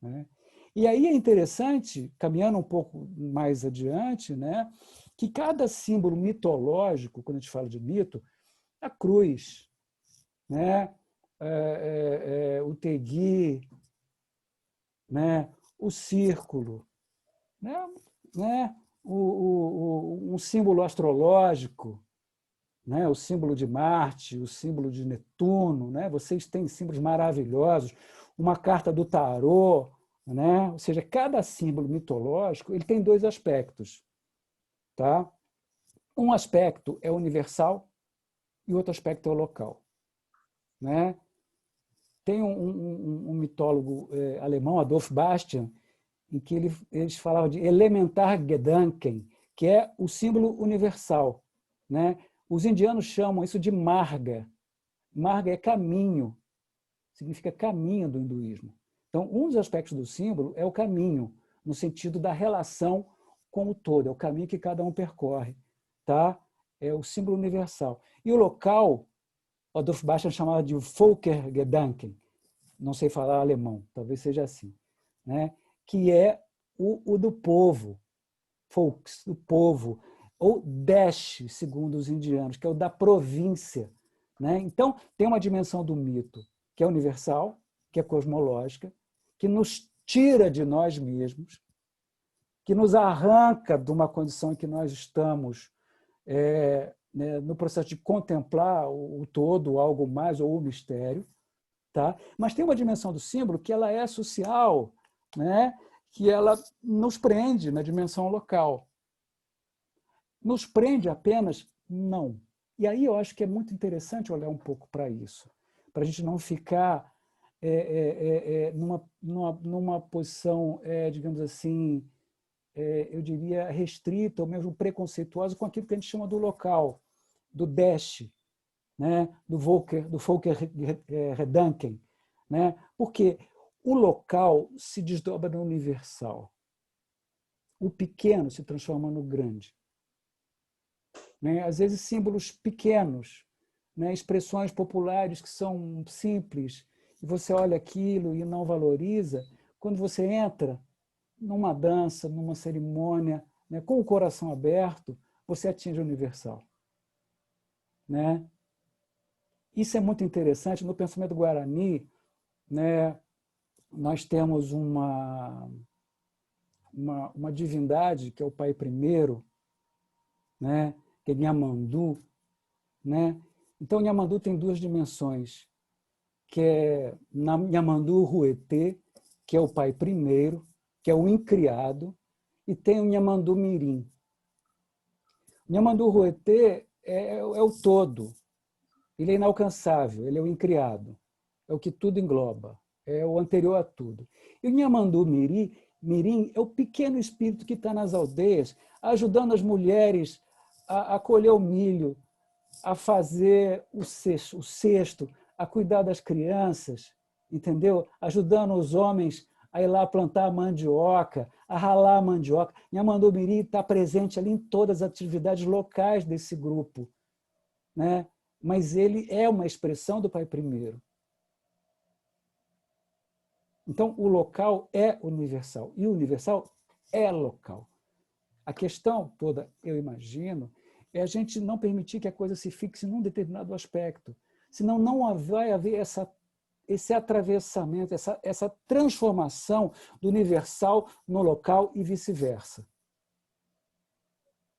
Né? E aí é interessante, caminhando um pouco mais adiante, né, que cada símbolo mitológico, quando a gente fala de mito, a cruz, né, o tegui, né, o círculo, né, um símbolo astrológico, né, o símbolo de Marte, o símbolo de Netuno, né, vocês têm símbolos maravilhosos, uma carta do tarô, né, ou seja, cada símbolo mitológico ele tem dois aspectos. Tá? Um aspecto é universal e outro aspecto é o local. Né? Tem um mitólogo alemão, Adolf Bastian, em que eles falavam de elementar Gedanken, que é o símbolo universal. Né? Os indianos chamam isso de marga. Marga é caminho, significa caminho do hinduísmo. Então, um dos aspectos do símbolo é o caminho, no sentido da relação com o todo, é o caminho que cada um percorre. Tá? É o símbolo universal. E o local, Adolf Bastian chamava de Volkergedanken, não sei falar alemão, talvez seja assim, né? Que é o do povo, Volks, do povo, ou Desh, segundo os indianos, que é o da província. Né? Então, tem uma dimensão do mito que é universal, que é cosmológica, que nos tira de nós mesmos, que nos arranca de uma condição em que nós estamos no processo de contemplar o todo, algo mais, ou o mistério. Tá? Mas tem uma dimensão do símbolo que ela é social, né? Que ela nos prende na dimensão local. Nos prende apenas? Não. E aí eu acho que é muito interessante olhar um pouco para isso, para a gente não ficar numa posição, digamos assim, eu diria, restrita ou mesmo preconceituosa com aquilo que a gente chama do local, do Desh, né? do Volker-Gedanken. Né? Porque o local se desdobra no universal. O pequeno se transforma no grande. Né? Às vezes, símbolos pequenos, né? Expressões populares que são simples, e você olha aquilo e não valoriza, quando você entra numa dança, numa cerimônia, né? Com o coração aberto, você atinge o universal. Né? Isso é muito interessante. No pensamento guarani, né? Nós temos uma divindade, que é o Pai Primeiro, né? Que é Nhamandu. Né? Então, Nhamandu tem duas dimensões, que é Nhamandu Ruetê, que é o Pai Primeiro, que é o incriado, e tem o Nhamandu Mirim. Nhamandu Ruetê é o todo, ele é inalcançável, ele é o incriado, é o que tudo engloba. é o anterior a tudo. E o Nyamandu Mirim é o pequeno espírito que está nas aldeias, ajudando as mulheres a colher o milho, a fazer o cesto, a cuidar das crianças, entendeu? Ajudando os homens a ir lá plantar a mandioca, a ralar a mandioca. Nyamandu Mirim está presente ali em todas as atividades locais desse grupo, né? Mas ele é uma expressão do Pai Primeiro. Então, o local é universal e o universal é local. A questão toda, eu imagino, é a gente não permitir que a coisa se fixe num determinado aspecto. Senão não vai haver esse atravessamento, essa transformação do universal no local e vice-versa.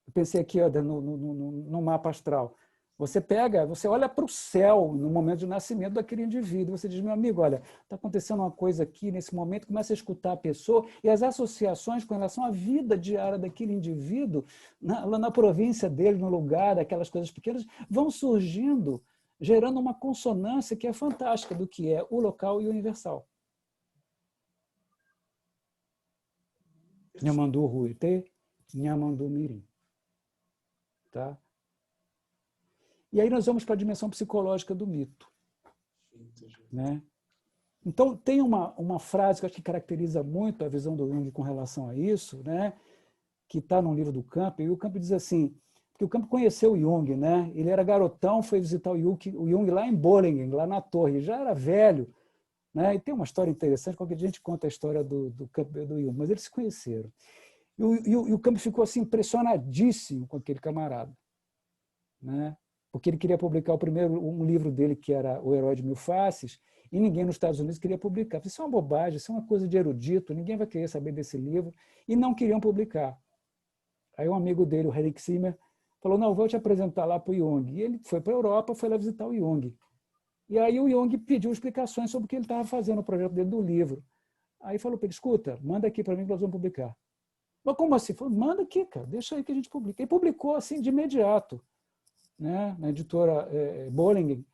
Eu pensei aqui no mapa astral. Você olha para o céu no momento de nascimento daquele indivíduo, você diz, meu amigo, olha, está acontecendo uma coisa aqui nesse momento, começa a escutar a pessoa e as associações com relação à vida diária daquele indivíduo, lá na província dele, no lugar, daquelas coisas pequenas, vão surgindo, gerando uma consonância que é fantástica do que é o local e o universal. Nyamandu Ruite, Nyamandu Mirim. Tá? E aí nós vamos para a dimensão psicológica do mito. Né? Então, tem uma frase que eu acho que caracteriza muito a visão do Jung com relação a isso, né? Que está no livro do Camp, e o Camp diz assim, porque o Camp conheceu o Jung, né? Ele era garotão, foi visitar o Jung lá em Bollingen, lá na torre, já era velho, né? E tem uma história interessante, qualquer dia a gente conta a história do Camp e do Jung, mas eles se conheceram. E o Camp ficou assim, impressionadíssimo com aquele camarada, né? Porque ele queria publicar um livro dele, que era O Herói de Mil Faces, e ninguém nos Estados Unidos queria publicar. Isso é uma bobagem, isso é uma coisa de erudito, ninguém vai querer saber desse livro, e não queriam publicar. Aí um amigo dele, o Henrik Zimmer, falou, não, vou te apresentar lá para o Jung. E ele foi para a Europa, foi lá visitar o Jung. E aí o Jung pediu explicações sobre o que ele estava fazendo, o projeto dele do livro. Aí falou para ele, escuta, manda aqui para mim que nós vamos publicar. Mas como assim? Falou, manda aqui, cara, deixa aí que a gente publica. E publicou assim de imediato, né, na editora Bollingen,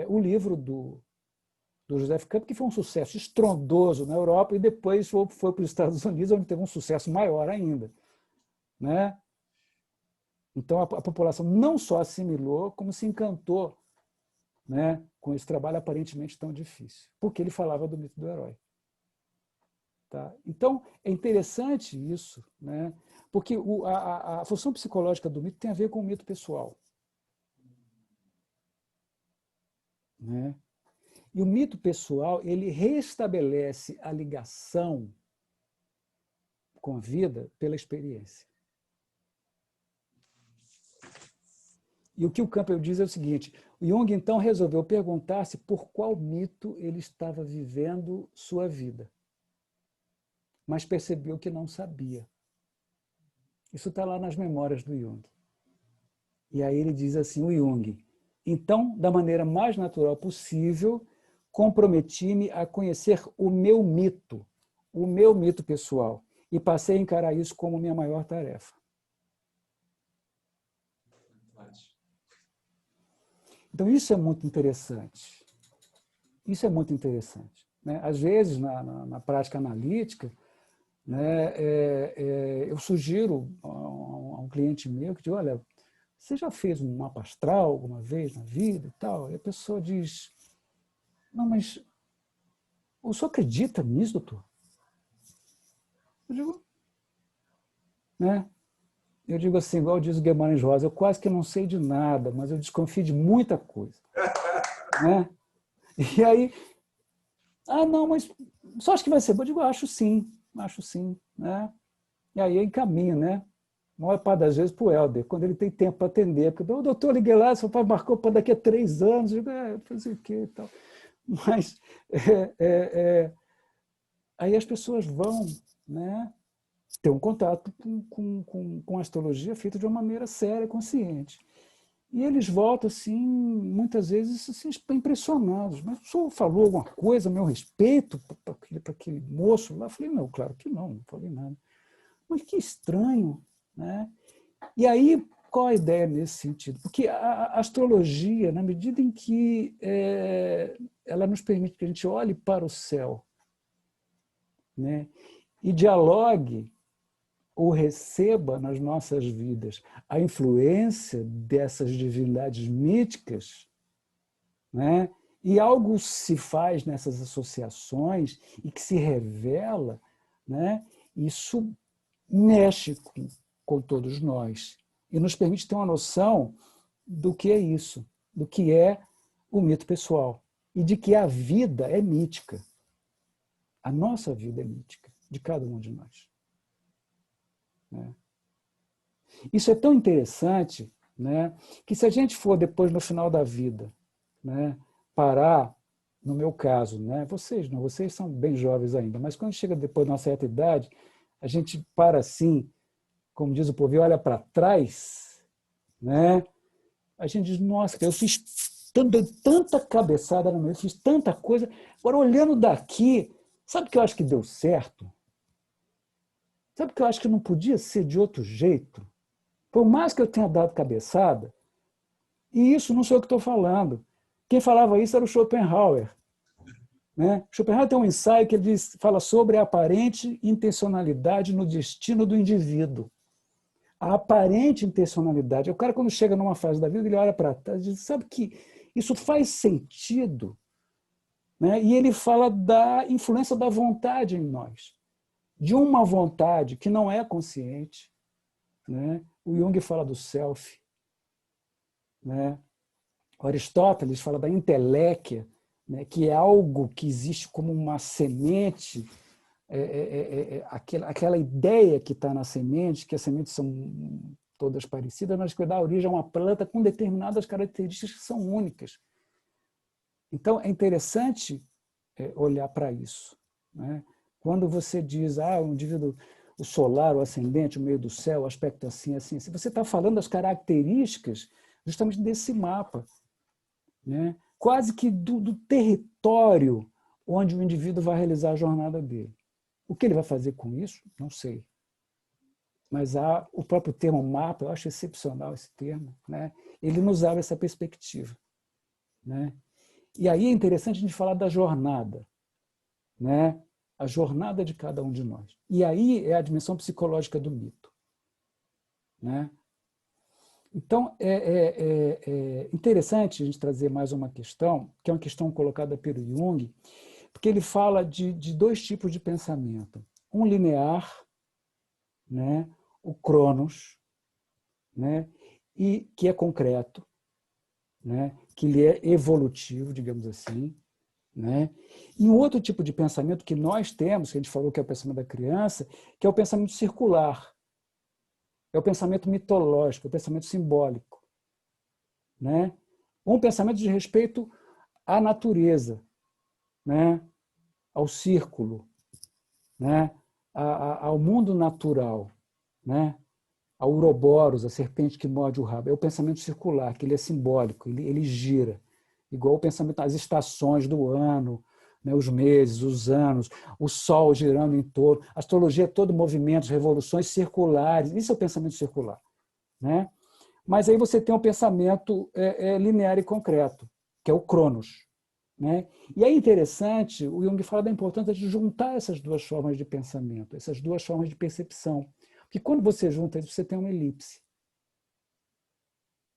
o livro do Joseph Campbell, que foi um sucesso estrondoso na Europa e depois foi para os Estados Unidos, onde teve um sucesso maior ainda. Né? Então, a população não só assimilou, como se encantou, né, com esse trabalho aparentemente tão difícil, porque ele falava do mito do herói. Tá? Então, é interessante isso, né, porque a função psicológica do mito tem a ver com o mito pessoal. Né? E o mito pessoal, ele restabelece a ligação com a vida pela experiência. E o que o Campbell diz é o seguinte, o Jung então resolveu perguntar-se por qual mito ele estava vivendo sua vida, mas percebeu que não sabia. Isso está lá nas memórias do Jung. E aí ele diz assim, o Jung, então, da maneira mais natural possível, comprometi-me a conhecer o meu mito pessoal, e passei a encarar isso como minha maior tarefa. Então, isso é muito interessante. Isso é muito interessante. Né? Às vezes, na prática analítica, né, eu sugiro a um cliente meu que diz, olha, você já fez um mapa astral alguma vez na vida e tal? E a pessoa diz, não, mas o senhor acredita nisso, doutor? Eu digo, né? Eu digo assim, igual diz o Guimarães Rosa, eu quase que não sei de nada, mas eu desconfio de muita coisa. Né? E aí, não, mas só acho que vai ser bom. Eu digo, acho sim. Né? E aí eu encaminho, né? A maior parte das vezes para o Helder, quando ele tem tempo para atender. Porque o doutor liguei lá, seu pai marcou para daqui a 3 anos. Eu digo, fazer o quê e tal. Mas aí as pessoas vão, né, ter um contato com a astrologia feito de uma maneira séria, consciente. E eles voltam, assim, muitas vezes, assim, impressionados. Mas o senhor falou alguma coisa a meu respeito para aquele moço lá? Eu falei, não, claro que não falei nada. Mas que estranho, né? E aí, qual a ideia nesse sentido? Porque a astrologia, na medida em que ela nos permite que a gente olhe para o céu, né, e dialogue ou receba nas nossas vidas a influência dessas divindades míticas, né, e algo se faz nessas associações e que se revela, né, isso mexe com todos nós e nos permite ter uma noção do que é isso, do que é o mito pessoal e de que a vida é mítica. A nossa vida é mítica, de cada um de nós. Isso é tão interessante, né, que se a gente for depois, no final da vida, né, parar, no meu caso, né, vocês não, vocês são bem jovens ainda, mas quando chega depois de uma certa idade, a gente para assim, como diz o povo, e olha para trás, né, a gente diz, nossa, eu fiz tanta cabeçada no meio, eu fiz tanta coisa, agora olhando daqui, sabe o que eu acho que deu certo? Sabe o que eu acho que não podia ser de outro jeito? Por mais que eu tenha dado cabeçada, e isso não sou eu que estou falando. Quem falava isso era o Schopenhauer. Né? Schopenhauer tem um ensaio que ele fala sobre a aparente intencionalidade no destino do indivíduo. A aparente intencionalidade. O cara, quando chega numa fase da vida, ele olha para trás e diz, sabe que isso faz sentido? Né? E ele fala da influência da vontade em nós. De uma vontade que não é consciente. Né? O Jung fala do self. Né? Aristóteles fala da inteléquia, né? Que é algo que existe como uma semente, aquela ideia que está na semente, que as sementes são todas parecidas, mas que dá origem a uma planta com determinadas características que são únicas. Então, é interessante olhar para isso. Né? Quando você diz, o indivíduo, o solar, o ascendente, o meio do céu, o aspecto assim, assim, assim, você está falando das características justamente desse mapa, né? Quase que do território onde o indivíduo vai realizar a jornada dele. O que ele vai fazer com isso? Não sei. Mas o próprio termo mapa, eu acho excepcional esse termo, né? Ele nos abre essa perspectiva. Né? E aí é interessante a gente falar da jornada, né? A jornada de cada um de nós. E aí é a dimensão psicológica do mito. Né? Então, é interessante a gente trazer mais uma questão, que é uma questão colocada pelo Jung, porque ele fala de dois tipos de pensamento. Um linear, né? O Cronos, né? E que é concreto, né? Que ele é evolutivo, digamos assim. Né? E um outro tipo de pensamento que nós temos, que a gente falou que é o pensamento da criança, que é o pensamento circular. É o pensamento mitológico, é o pensamento simbólico. Né? Um pensamento de respeito à natureza, né? Ao círculo, né? Ao mundo natural, né? Ao Ouroboros, a serpente que morde o rabo. É o pensamento circular, que ele é simbólico, ele gira. Igual o pensamento das estações do ano, né? Os meses, os anos, o sol girando em torno. A astrologia é todo movimentos, revoluções circulares. Isso é o pensamento circular. Né? Mas aí você tem um pensamento linear e concreto, que é o Cronos. Né? E é interessante, o Jung fala da importância de juntar essas duas formas de pensamento, essas duas formas de percepção. Porque quando você junta isso, você tem uma elipse.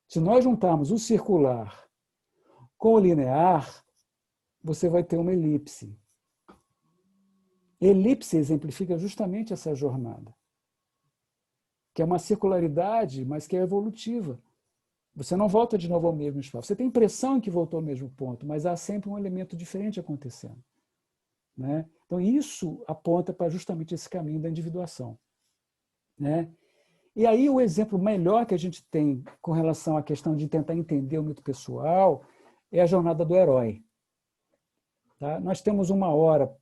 Se nós juntarmos o circular com o linear, você vai ter uma elipse. Elipse exemplifica justamente essa jornada, que é uma circularidade, mas que é evolutiva. Você não volta de novo ao mesmo espaço. Você tem a impressão que voltou ao mesmo ponto, mas há sempre um elemento diferente acontecendo. Né? Então, isso aponta para justamente esse caminho da individuação. Né? E aí, o exemplo melhor que a gente tem com relação à questão de tentar entender o mito pessoal é a jornada do herói. Tá? Nós temos uma hora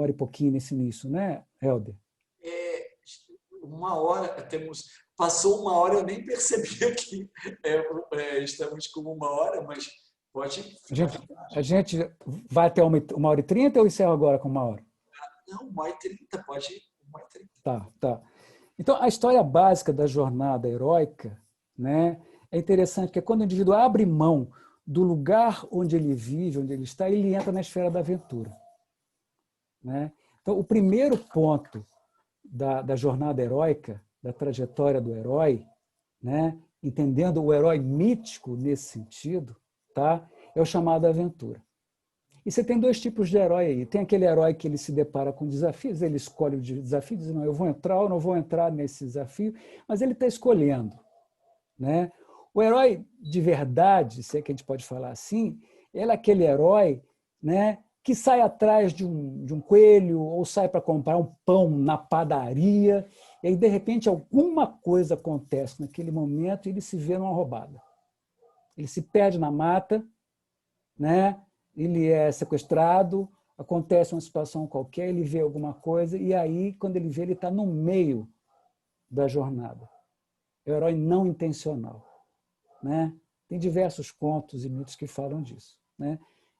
e pouquinho nesse início, né, Helder? Uma hora, passou uma hora, eu nem percebi que estamos com uma hora, mas pode... A gente vai até 1h30 ou encerra agora com 1 hora? Não, 1h30, pode ir 1h30. Tá. Então, a história básica da jornada heróica, né? É interessante que quando o indivíduo abre mão do lugar onde ele vive, onde ele está, ele entra na esfera da aventura, né? Então, o primeiro ponto da jornada heróica, da trajetória do herói, né? Entendendo o herói mítico nesse sentido, tá? É o chamado aventura. E você tem dois tipos de herói aí. Tem aquele herói que ele se depara com desafios, ele escolhe o desafio, diz, não, eu vou entrar ou não vou entrar nesse desafio, mas ele está escolhendo, né? O herói de verdade, se é que a gente pode falar assim, ele é aquele herói, né, que sai atrás de um coelho ou sai para comprar um pão na padaria e aí, de repente, alguma coisa acontece naquele momento e ele se vê numa roubada. Ele se perde na mata, né? Ele é sequestrado, acontece uma situação qualquer, ele vê alguma coisa e aí, quando ele vê, ele está no meio da jornada. É o herói não intencional, né? Tem diversos contos e mitos que falam disso, né?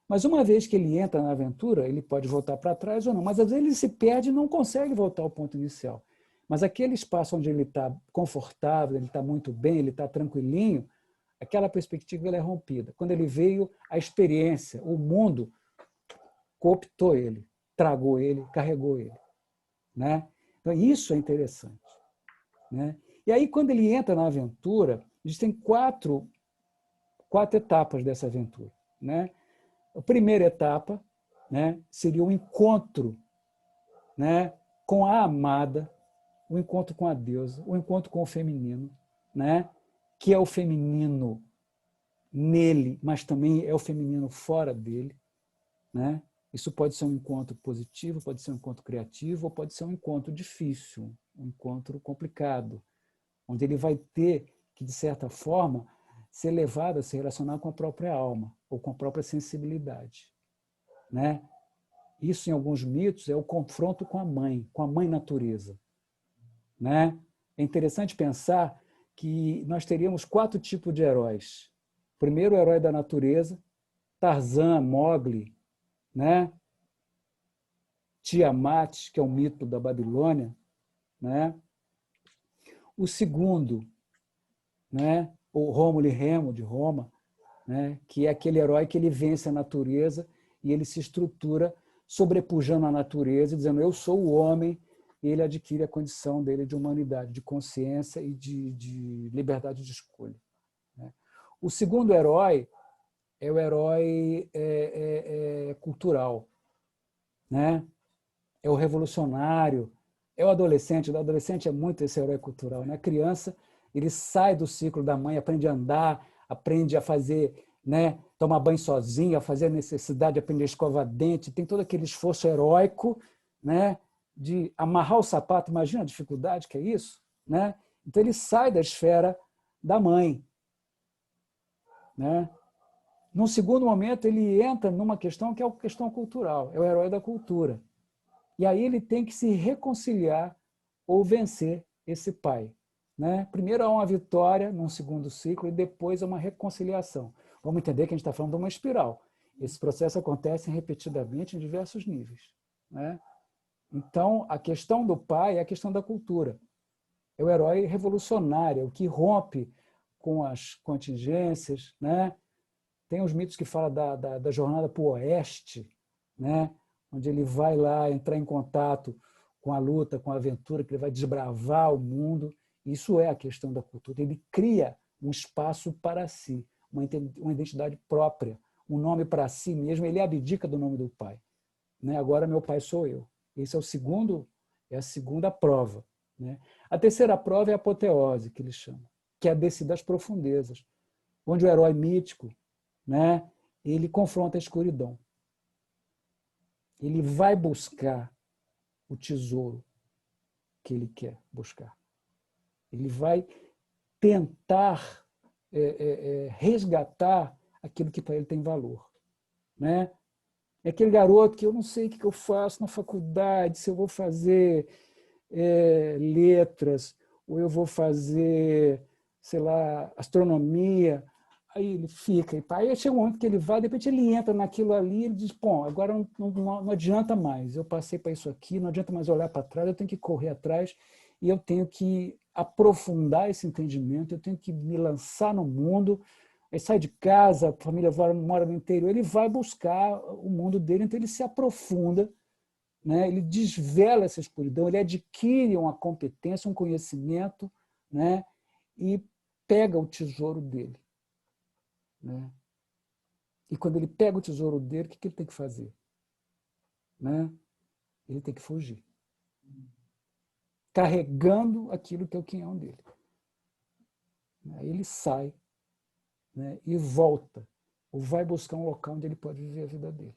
Mas uma vez que ele entra na aventura, ele pode voltar para trás ou não, mas às vezes ele se perde e não consegue voltar ao ponto inicial. Mas aquele espaço onde ele está confortável, ele está muito bem, ele está tranquilinho, aquela perspectiva ela é rompida. Quando ele veio, a experiência, o mundo cooptou ele, tragou ele, carregou ele, né? Então, isso é interessante, né? E aí, quando ele entra na aventura, existem quatro etapas dessa aventura, né? A primeira etapa, né, seria o encontro, né, com a amada, o encontro com a deusa, o encontro com o feminino, né, que é o feminino nele, mas também é o feminino fora dele, né? Isso pode ser um encontro positivo, pode ser um encontro criativo, ou pode ser um encontro difícil, um encontro complicado, onde ele vai ter que, de certa forma, ser levado a se relacionar com a própria alma ou com a própria sensibilidade, né? Isso, em alguns mitos, é o confronto com a mãe natureza, né? É interessante pensar que nós teríamos 4 tipos de heróis. Primeiro, o herói da natureza, Tarzan, Mowgli, né? Tiamat, que é um mito da Babilônia, né? O segundo, né? O Rômulo e Remo, de Roma, né? Que é aquele herói que ele vence a natureza e ele se estrutura sobrepujando a natureza, dizendo eu sou o homem, e ele adquire a condição dele de humanidade, de consciência e de liberdade de escolha, né? O segundo herói é o herói cultural, né? É o revolucionário, é o adolescente. O adolescente é muito esse herói cultural, né? A criança, ele sai do ciclo da mãe, aprende a andar, aprende a fazer, né, tomar banho sozinho, a fazer a necessidade, aprender a escovar dente, tem todo aquele esforço heróico, né, de amarrar o sapato. Imagina a dificuldade que é isso, né? Então ele sai da esfera da mãe, né? Num segundo momento, ele entra numa questão que é a questão cultural, é o herói da cultura. E aí ele tem que se reconciliar ou vencer esse pai, né? Primeiro há uma vitória num segundo ciclo e depois há uma reconciliação. Vamos entender que a gente está falando de uma espiral. Esse processo acontece repetidamente em diversos níveis, né? Então, a questão do pai é a questão da cultura. É o herói revolucionário, é o que rompe com as contingências, né? Tem os mitos que falam da jornada para o oeste, né? Onde ele vai lá entrar em contato com a luta, com a aventura, que ele vai desbravar o mundo. Isso é a questão da cultura. Ele cria um espaço para si, uma identidade própria, um nome para si mesmo. Ele abdica do nome do pai, né? Agora meu pai sou eu. Esse é a segunda prova, né? A terceira prova é a apoteose, que ele chama, que é a descida das profundezas, onde o herói mítico, né, ele confronta a escuridão. Ele vai buscar o tesouro que ele quer buscar. Ele vai tentar resgatar aquilo que para ele tem valor, né? É aquele garoto que eu não sei o que eu faço na faculdade, se eu vou fazer letras, ou eu vou fazer, sei lá, astronomia. Aí ele fica, e aí chega um momento que ele vai, de repente ele entra naquilo ali, ele diz, bom, agora não adianta mais, eu passei para isso aqui, não adianta mais olhar para trás, eu tenho que correr atrás, e eu tenho que aprofundar esse entendimento, eu tenho que me lançar no mundo. Ele sai de casa, a família mora no interior, ele vai buscar o mundo dele, então ele se aprofunda, né? Ele desvela essa escuridão, ele adquire uma competência, um conhecimento, né? E pega o tesouro dele, né? E quando ele pega o tesouro dele, o que ele tem que fazer? Né? Ele tem que fugir, carregando aquilo que é o quinhão dele. Aí ele sai, né? E volta, ou vai buscar um local onde ele pode viver a vida dele.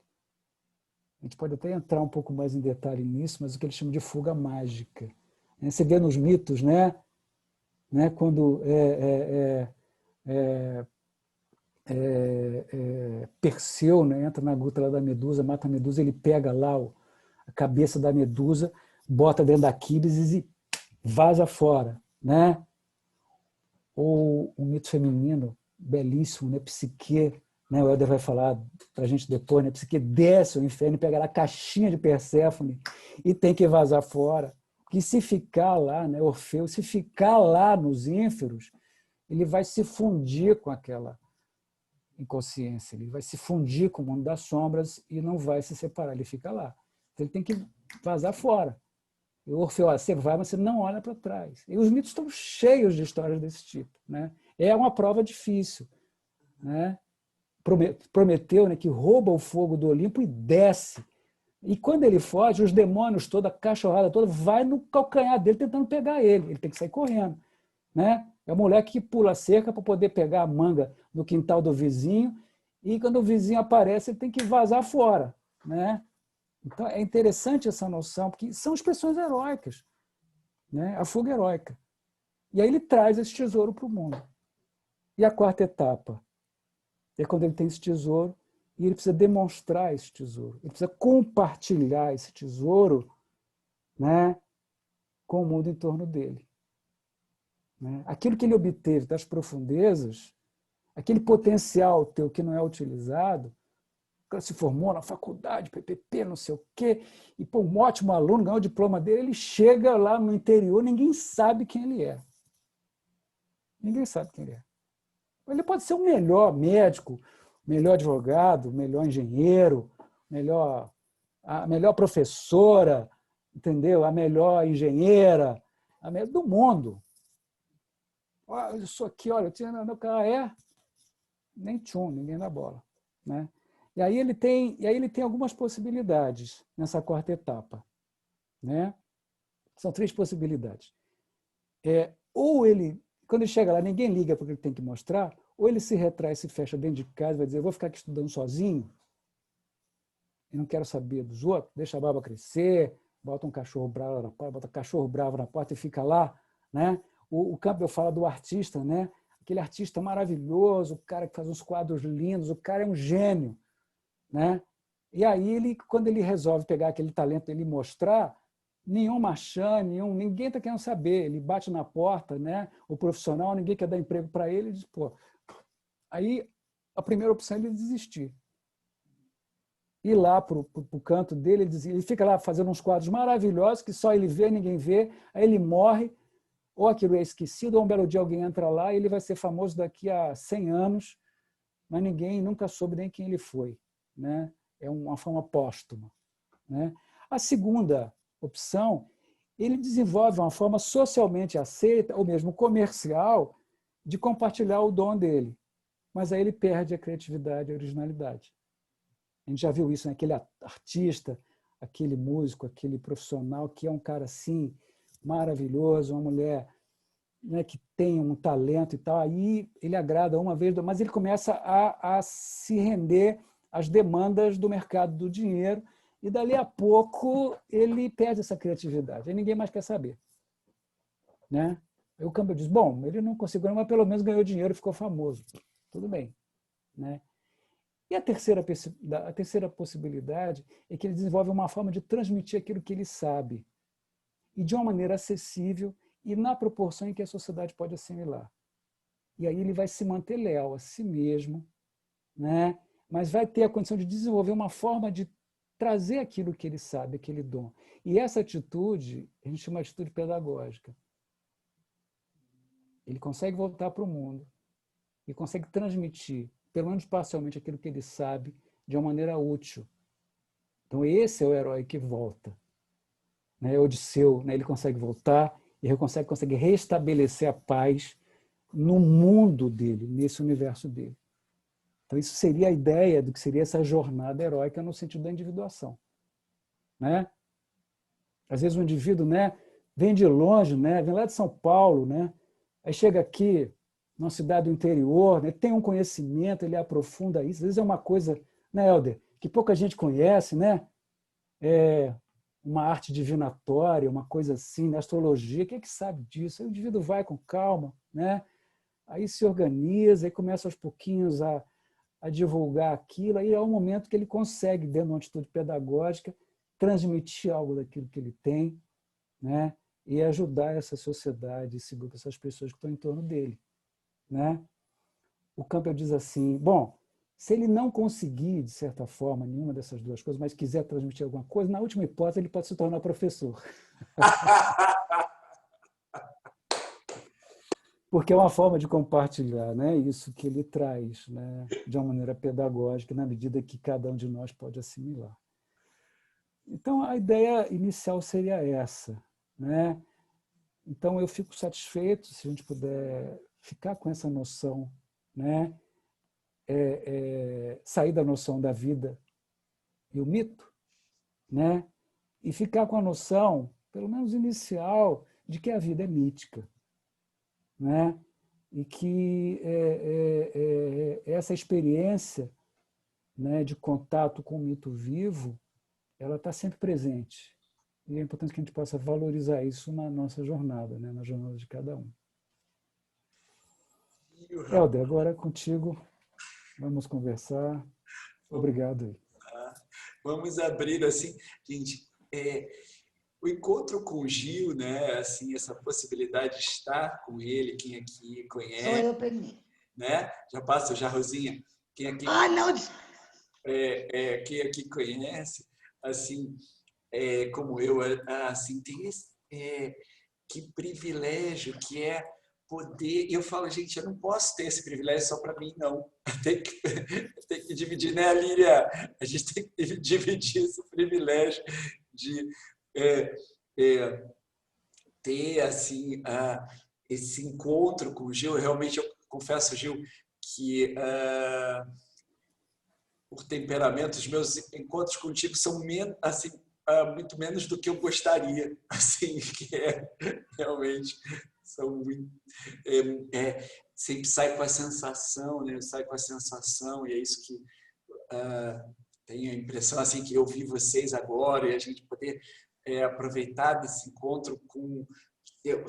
A gente pode até entrar um pouco mais em detalhe nisso, mas o que eles chamam de fuga mágica. Você vê nos mitos, né? Quando Perseu, né, entra na gruta lá da Medusa, mata a Medusa, ele pega lá a cabeça da Medusa, bota dentro da quíbis e vaza fora, né? Ou um mito feminino belíssimo, né? Psique, né? O Helder vai falar para a gente depois, né? Psique desce ao inferno e pega lá a caixinha de Perséfone e tem que vazar fora. Porque se ficar lá, né, Orfeu, se ficar lá nos ínferos, ele vai se fundir com aquela inconsciência, ele vai se fundir com o mundo das sombras e não vai se separar, ele fica lá. Então, ele tem que vazar fora. E o Orfeu, você vai, mas você não olha para trás. E os mitos estão cheios de histórias desse tipo, né? É uma prova difícil, né? Prometeu, né, que rouba o fogo do Olimpo e desce. E quando ele foge, os demônios toda, a cachorrada toda, vai no calcanhar dele tentando pegar ele. Ele tem que sair correndo, né? É o moleque que pula a cerca para poder pegar a manga no quintal do vizinho, e quando o vizinho aparece, ele tem que vazar fora, né? Então, é interessante essa noção, porque são expressões heróicas, né? A fuga heróica. E aí ele traz esse tesouro para o mundo. E a quarta etapa é quando ele tem esse tesouro e ele precisa demonstrar esse tesouro. Ele precisa compartilhar esse tesouro, né, com o mundo em torno dele. Né? Aquilo que ele obteve das profundezas, aquele potencial teu que não é utilizado, o cara se formou na faculdade, PPP, não sei o quê, e pô, um ótimo aluno, ganhou o diploma dele, ele chega lá no interior, ninguém sabe quem ele é. Ninguém sabe quem ele é. Ele pode ser o melhor médico, o melhor advogado, o melhor engenheiro, a melhor professora, entendeu? A melhor engenheira, a melhor do mundo. Olha, eu sou aqui, olha, eu tinha no cara, nem tchum, ninguém dá bola, né? E aí ele tem algumas possibilidades nessa quarta etapa, né? São 3 possibilidades. Ou ele, quando ele chega lá, ninguém liga porque ele tem que mostrar, ou ele se retrai, se fecha dentro de casa e vai dizer, eu vou ficar aqui estudando sozinho, e não quero saber dos outros, deixa a barba crescer, bota um cachorro bravo na porta, bota cachorro bravo na porta e fica lá, né? O Campbell fala do artista, né? Aquele artista maravilhoso, o cara que faz uns quadros lindos, o cara é um gênio, né? E aí, quando ele resolve pegar aquele talento e mostrar, nenhum marchand, ninguém está querendo saber. Ele bate na porta, né? O profissional, ninguém quer dar emprego para ele. Diz, pô. Aí, a primeira opção é ele desistir. Ir lá para o canto dele, ele fica lá fazendo uns quadros maravilhosos que só ele vê, ninguém vê. Aí ele morre, ou aquilo é esquecido, ou um belo dia alguém entra lá e ele vai ser famoso daqui a 100 anos, mas ninguém nunca soube nem quem ele foi, né? É uma forma póstuma, né? A segunda opção, ele desenvolve uma forma socialmente aceita, ou mesmo comercial, de compartilhar o dom dele. Mas aí ele perde a criatividade e a originalidade. A gente já viu isso, né? Aquele artista, aquele músico, aquele profissional que é um cara assim, maravilhoso, uma mulher, né, que tem um talento e tal, aí ele agrada uma vez, mas ele começa a se render às demandas do mercado do dinheiro e dali a pouco ele perde essa criatividade, aí ninguém mais quer saber, né? Aí o Campbell diz, bom, ele não conseguiu, mas pelo menos ganhou dinheiro e ficou famoso. Tudo bem, né? E a terceira possibilidade é que ele desenvolve uma forma de transmitir aquilo que ele sabe e de uma maneira acessível e na proporção em que a sociedade pode assimilar. E aí ele vai se manter leal a si mesmo, né? Mas vai ter a condição de desenvolver uma forma de trazer aquilo que ele sabe, aquele dom. E essa atitude, a gente chama de atitude pedagógica. Ele consegue voltar para o mundo e consegue transmitir, pelo menos parcialmente, aquilo que ele sabe de uma maneira útil. Então, esse é o herói que volta. Né? Odisseu, né? Ele consegue voltar e consegue restabelecer a paz no mundo dele, nesse universo dele. Então, isso seria a ideia do que seria essa jornada heróica no sentido da individuação. Né? Às vezes o indivíduo, né, vem de longe, né, vem lá de São Paulo, né, aí chega aqui, numa cidade do interior, né, tem um conhecimento, ele aprofunda isso. Às vezes é uma coisa, né, Helder, que pouca gente conhece, né? Uma arte divinatória, uma coisa assim, né? Astrologia, quem é que sabe disso? Aí o indivíduo vai com calma, né? Aí se organiza, aí começa aos pouquinhos a divulgar aquilo, aí é o momento que ele consegue, dentro de uma atitude pedagógica, transmitir algo daquilo que ele tem, né? E ajudar essa sociedade, esse grupo, essas pessoas que estão em torno dele. Né? O Campbell diz assim, bom, se ele não conseguir, de certa forma, nenhuma dessas duas coisas, mas quiser transmitir alguma coisa, na última hipótese, ele pode se tornar professor. Porque é uma forma de compartilhar, né? Isso que ele traz, né? De uma maneira pedagógica, na medida que cada um de nós pode assimilar. Então, a ideia inicial seria essa. Né? Então, eu fico satisfeito se a gente puder ficar com essa noção, né? Sair da noção da vida e o mito, né? E ficar com a noção, pelo menos inicial, de que a vida é mítica. Né? E que essa experiência, né, de contato com o mito vivo, ela está sempre presente. E é importante que a gente possa valorizar isso na nossa jornada, né, na jornada de cada um. Helder, agora é contigo. Vamos conversar. Obrigado. Vamos abrir assim, gente. O encontro com o Gil, né? Assim, essa possibilidade de estar com ele, quem aqui conhece. Sou eu primeiro. Né? Já passa, já Rosinha. Quem aqui, não! quem aqui conhece, assim, como eu, assim, tem que privilégio que é poder. E eu falo, gente, eu não posso ter esse privilégio só para mim, não. Tem que dividir, né, Líria? A gente tem que dividir esse privilégio de ter assim esse encontro com o Gil. Realmente, eu confesso, Gil, que por temperamento, os meus encontros contigo são assim, muito menos do que eu gostaria, assim, que realmente são muito, sempre sai com a sensação, né? Sai com a sensação, e é isso que tenho a impressão assim que eu vi vocês agora, e a gente poder aproveitar desse encontro,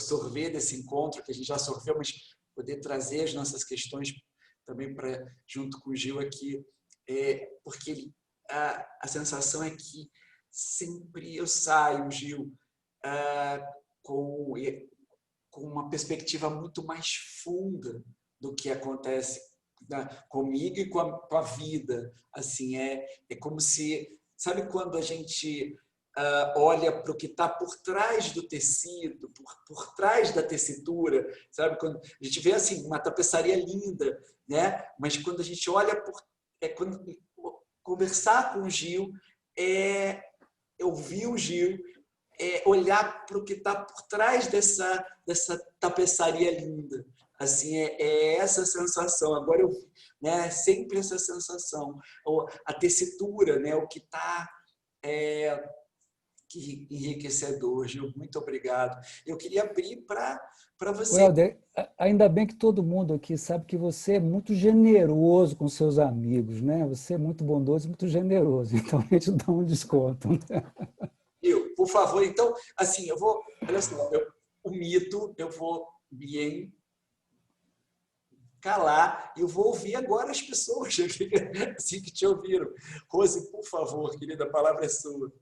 sorver desse encontro que a gente já sorveu, mas poder trazer as nossas questões também para junto com o Gil aqui, porque a sensação é que sempre eu saio, Gil, com uma perspectiva muito mais funda do que acontece comigo e com a vida. Assim, é como se, sabe quando a gente olha para o que está por trás do tecido, por trás da tessitura, sabe? Quando a gente vê assim uma tapeçaria linda, né? Mas quando a gente olha quando conversar com o Gil, ouvir o Gil, olhar para o que está por trás dessa tapeçaria linda. Assim, essa sensação. Agora eu, né? Sempre essa sensação, a tessitura, né? O que está que enriquecedor, Gil. Muito obrigado. Eu queria abrir para você. Helder, ainda bem que todo mundo aqui sabe que você é muito generoso com seus amigos, né? Você é muito bondoso e muito generoso, então a gente dá um desconto. Né? Por favor, então, assim, eu vou, olha só, o mito, eu vou bem calar e eu vou ouvir agora as pessoas assim que te ouviram. Rose, por favor, querida, a palavra é sua.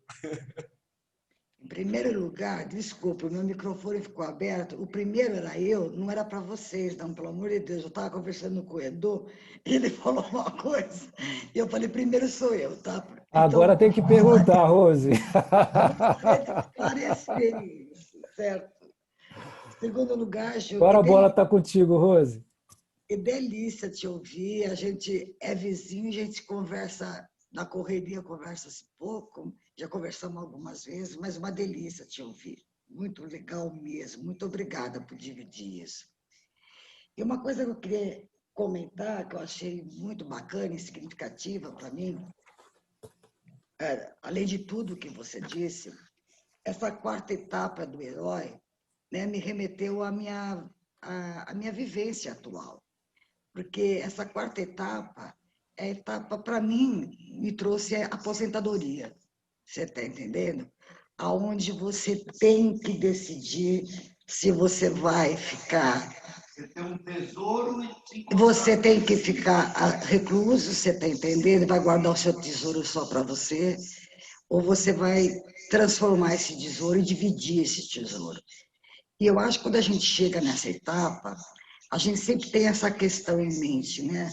Em primeiro lugar, desculpa, o meu microfone ficou aberto. O primeiro era eu, não era para vocês, não, pelo amor de Deus. Eu estava conversando com o Edu, ele falou uma coisa, e eu falei, primeiro sou eu, tá? Agora Então, tem que perguntar, Rose. gostaria de esclarecer isso, certo? Em segundo lugar, Gil, Agora a bola está contigo, Rose. que delícia te ouvir. A gente é vizinho, a gente conversa na correria, conversa-se pouco, já conversamos algumas vezes, mas uma delícia te ouvir. Muito legal mesmo. Muito obrigada por dividir isso. E uma coisa que eu queria comentar, que eu achei muito bacana e significativa para mim, além de tudo que você disse, essa quarta etapa do herói, né, me remeteu à minha vivência atual. Porque essa quarta etapa, é a etapa, para mim, me trouxe a aposentadoria. Você está entendendo? Aonde você tem que decidir se você vai ficar. Você tem um tesouro e Você tem que ficar recluso, você está entendendo? Vai guardar o seu tesouro só para você, ou você vai transformar esse tesouro e dividir esse tesouro. E eu acho que quando a gente chega nessa etapa, a gente sempre tem essa questão em mente, né?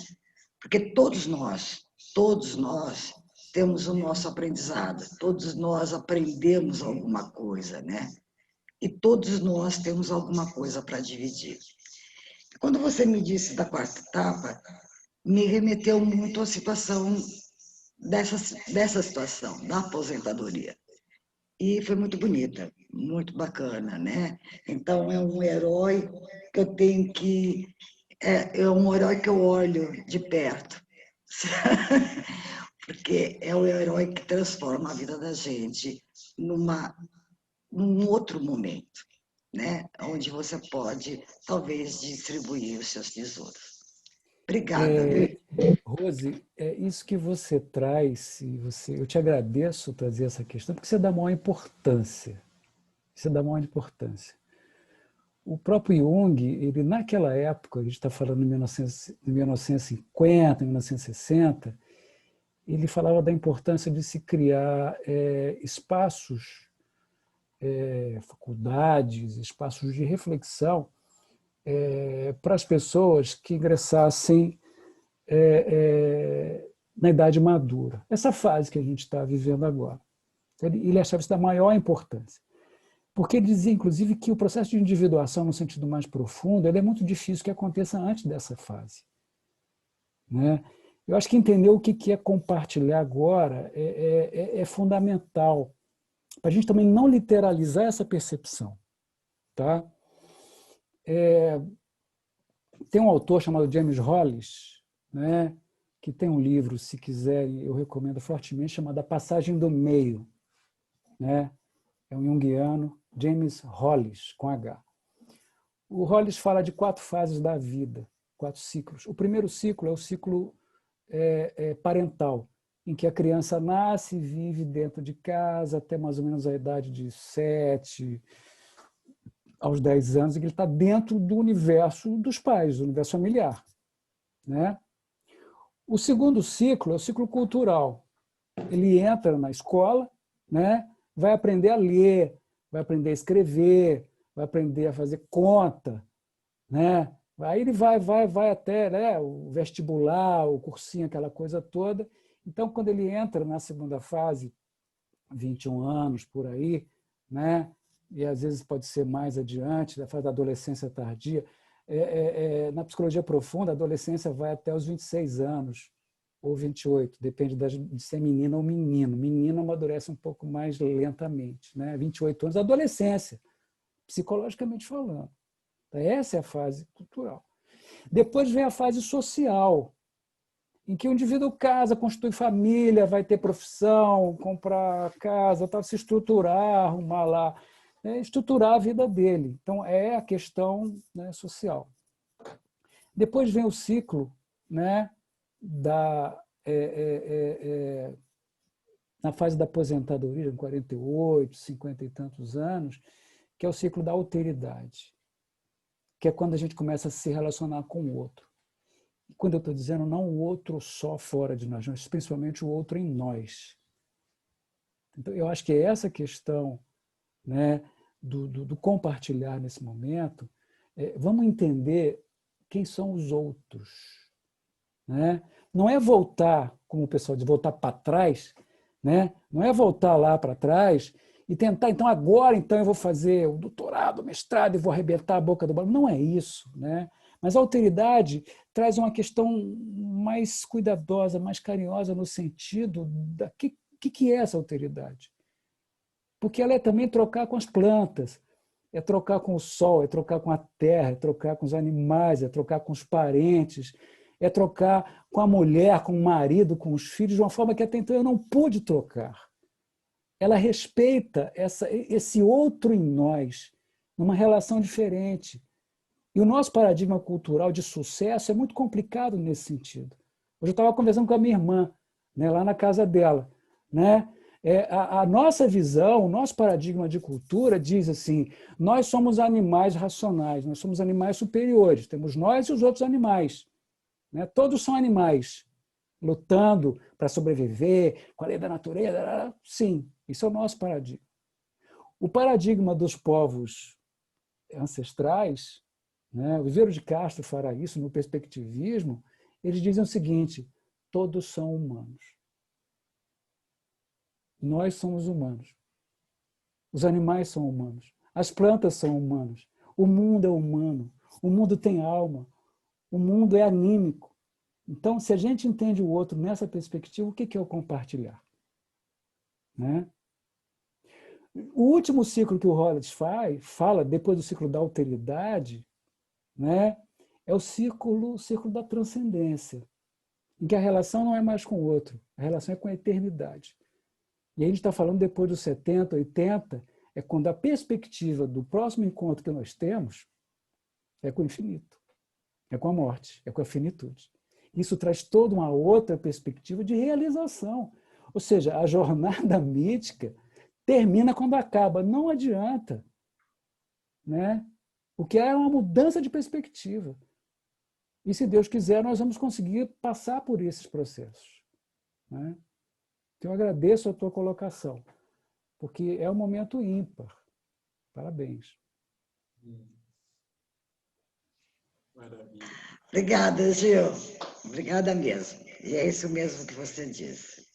Porque todos nós temos o nosso aprendizado, todos nós aprendemos alguma coisa, né? E todos nós temos alguma coisa para dividir. Quando você me disse da quarta etapa, me remeteu muito à situação dessa situação, da aposentadoria. E foi muito bonita, muito bacana, né? Então, é um herói que eu tenho que... É um herói que eu olho de perto, porque é o herói que transforma a vida da gente num outro momento, né? Onde você pode, talvez, distribuir os seus tesouros. Obrigada, viu? Rose, é isso que você traz, eu te agradeço trazer essa questão, porque você dá maior importância. Você dá maior importância. O próprio Jung, ele, naquela época, a gente está falando em 1950, 1960, ele falava da importância de se criar espaços, faculdades, espaços de reflexão para as pessoas que ingressassem na idade madura. Essa fase que a gente está vivendo agora. Ele achava isso da maior importância. Porque ele dizia, inclusive, que o processo de individuação, no sentido mais profundo, ele é muito difícil que aconteça antes dessa fase. Né? Eu acho que entender o que é compartilhar agora é fundamental, para a gente também não literalizar essa percepção. Tá? Tem um autor chamado James Hollis, né, que tem um livro, se quiserem, eu recomendo fortemente, chamado A Passagem do Meio. Né? É um junguiano, James Hollis, com H. O Hollis fala de 4 fases da vida, 4 ciclos. O primeiro ciclo é o ciclo parental, em que a criança nasce e vive dentro de casa até mais ou menos a idade de 7 aos 10 anos, e que ele está dentro do universo dos pais, do universo familiar. Né? O segundo ciclo é o ciclo cultural. Ele entra na escola, né? Vai aprender a ler, vai aprender a escrever, vai aprender a fazer conta, né? Aí ele vai até, né, o vestibular, o cursinho, aquela coisa toda. Então, quando ele entra na segunda fase, 21 anos por aí, né? E às vezes pode ser mais adiante, da fase da adolescência tardia, na psicologia profunda, a adolescência vai até os 26 anos, ou 28, depende de ser menina ou menino. Menino amadurece um pouco mais lentamente. Né? 28 anos, adolescência, psicologicamente falando. Essa é a fase cultural. Depois vem a fase social, em que o indivíduo casa, constitui família, vai ter profissão, comprar casa, se estruturar, arrumar lá, estruturar a vida dele. Então, é a questão, né, social. Depois vem o ciclo, né, na fase da aposentadoria, com 48, 50 e tantos anos, que é o ciclo da alteridade, que é quando a gente começa a se relacionar com o outro. E quando eu estou dizendo, não o outro só fora de nós, mas principalmente o outro em nós. Então, eu acho que essa questão né, do compartilhar nesse momento, vamos entender quem são os outros. Né? Não é voltar, como o pessoal diz, voltar para trás, né? Não é voltar lá para trás e tentar, então agora então eu vou fazer o doutorado, o mestrado e vou arrebentar a boca do balão. Não é isso. Né? Mas a alteridade traz uma questão mais cuidadosa, mais carinhosa no sentido da que é essa alteridade. Porque ela é também trocar com as plantas, é trocar com o sol, é trocar com a terra, é trocar com os animais, é trocar com os parentes, é trocar com a mulher, com o marido, com os filhos, de uma forma que até então eu não pude trocar. Ela respeita esse outro em nós, numa relação diferente. E o nosso paradigma cultural de sucesso é muito complicado nesse sentido. Hoje eu estava conversando com a minha irmã, né, lá na casa dela. Né? A nossa visão, o nosso paradigma de cultura diz assim, nós somos animais racionais, nós somos animais superiores, temos nós e os outros animais. Né? Todos são animais, lutando para sobreviver, com a lei da natureza. Sim, isso é o nosso paradigma. O paradigma dos povos ancestrais, né? O Viveiro de Castro fará isso no perspectivismo, eles dizem o seguinte, todos são humanos. Nós somos humanos. Os animais são humanos. As plantas são humanas. O mundo é humano. O mundo tem alma. O mundo é anímico. Então, se a gente entende o outro nessa perspectiva, o que é o compartilhar? Né? O último ciclo que o Rollins fala, depois do ciclo da alteridade, né, é o ciclo da transcendência, em que a relação não é mais com o outro, a relação é com a eternidade. E a gente está falando depois dos 70, 80, é quando a perspectiva do próximo encontro que nós temos é com o infinito, é com a morte, é com a finitude. Isso traz toda uma outra perspectiva de realização. Ou seja, a jornada mítica termina quando acaba, não adianta. Né? O que é uma mudança de perspectiva. E se Deus quiser, nós vamos conseguir passar por esses processos. Né? Então, eu agradeço a tua colocação, porque é um momento ímpar. Parabéns. Maravilha. Obrigada, Gil. Obrigada mesmo. E é isso mesmo que você disse.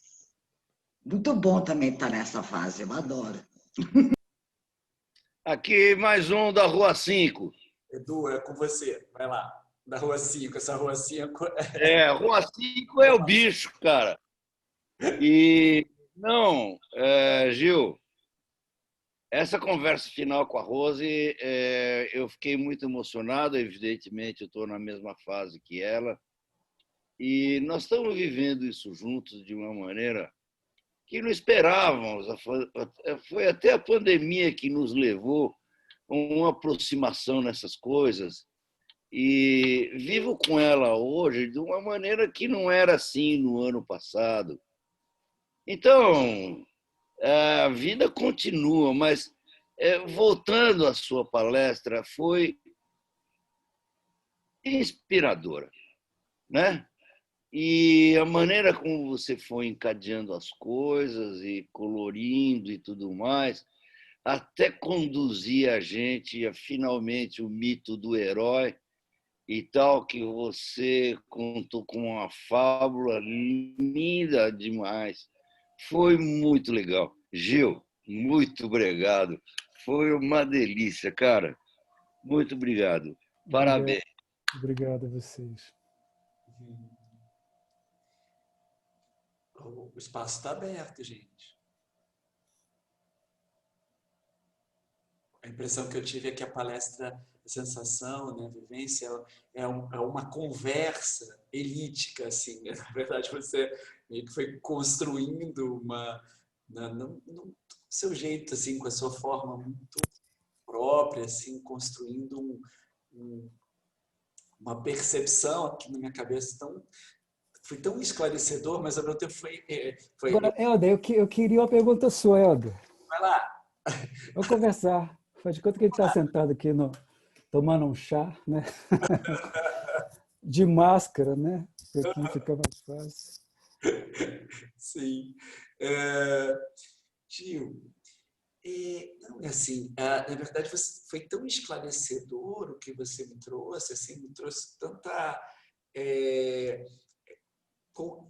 Muito bom também estar nessa fase, eu adoro. Aqui mais um da Rua 5. Edu, é com você. Vai lá. Da Rua 5. Essa Rua 5... Rua 5 é o bicho, cara. E, não, Gil, essa conversa final com a Rose, eu fiquei muito emocionado, evidentemente eu estou na mesma fase que ela, e nós estamos vivendo isso juntos de uma maneira que não esperávamos. Foi até a pandemia que nos levou a uma aproximação nessas coisas, e vivo com ela hoje de uma maneira que não era assim no ano passado. Então, a vida continua, mas voltando à sua palestra, foi inspiradora, né? E a maneira como você foi encadeando as coisas e colorindo e tudo mais, até conduzir a gente a finalmente o mito do herói e tal, que você contou com uma fábula linda demais. Foi muito legal. Gil, muito obrigado. Foi uma delícia, cara. Muito obrigado. Parabéns. Obrigado a vocês. O espaço está aberto, gente. A impressão que eu tive é que a palestra, a sensação, né, a vivência, é uma conversa elítica, assim. Né? Na verdade, você meio que foi construindo no seu jeito, assim, com a sua forma muito própria, assim, construindo uma percepção aqui na minha cabeça foi tão esclarecedor, mas ao mesmo tempo foi... Agora, Helder, eu queria uma pergunta sua, Helder. Vai lá. Vamos conversar. Faz de conta que a gente está sentado aqui tomando um chá, né? De máscara, né? Porque aqui fica mais fácil. Sim. Gil, Não, é assim, na verdade, foi tão esclarecedor o que você me trouxe, assim, me trouxe tanta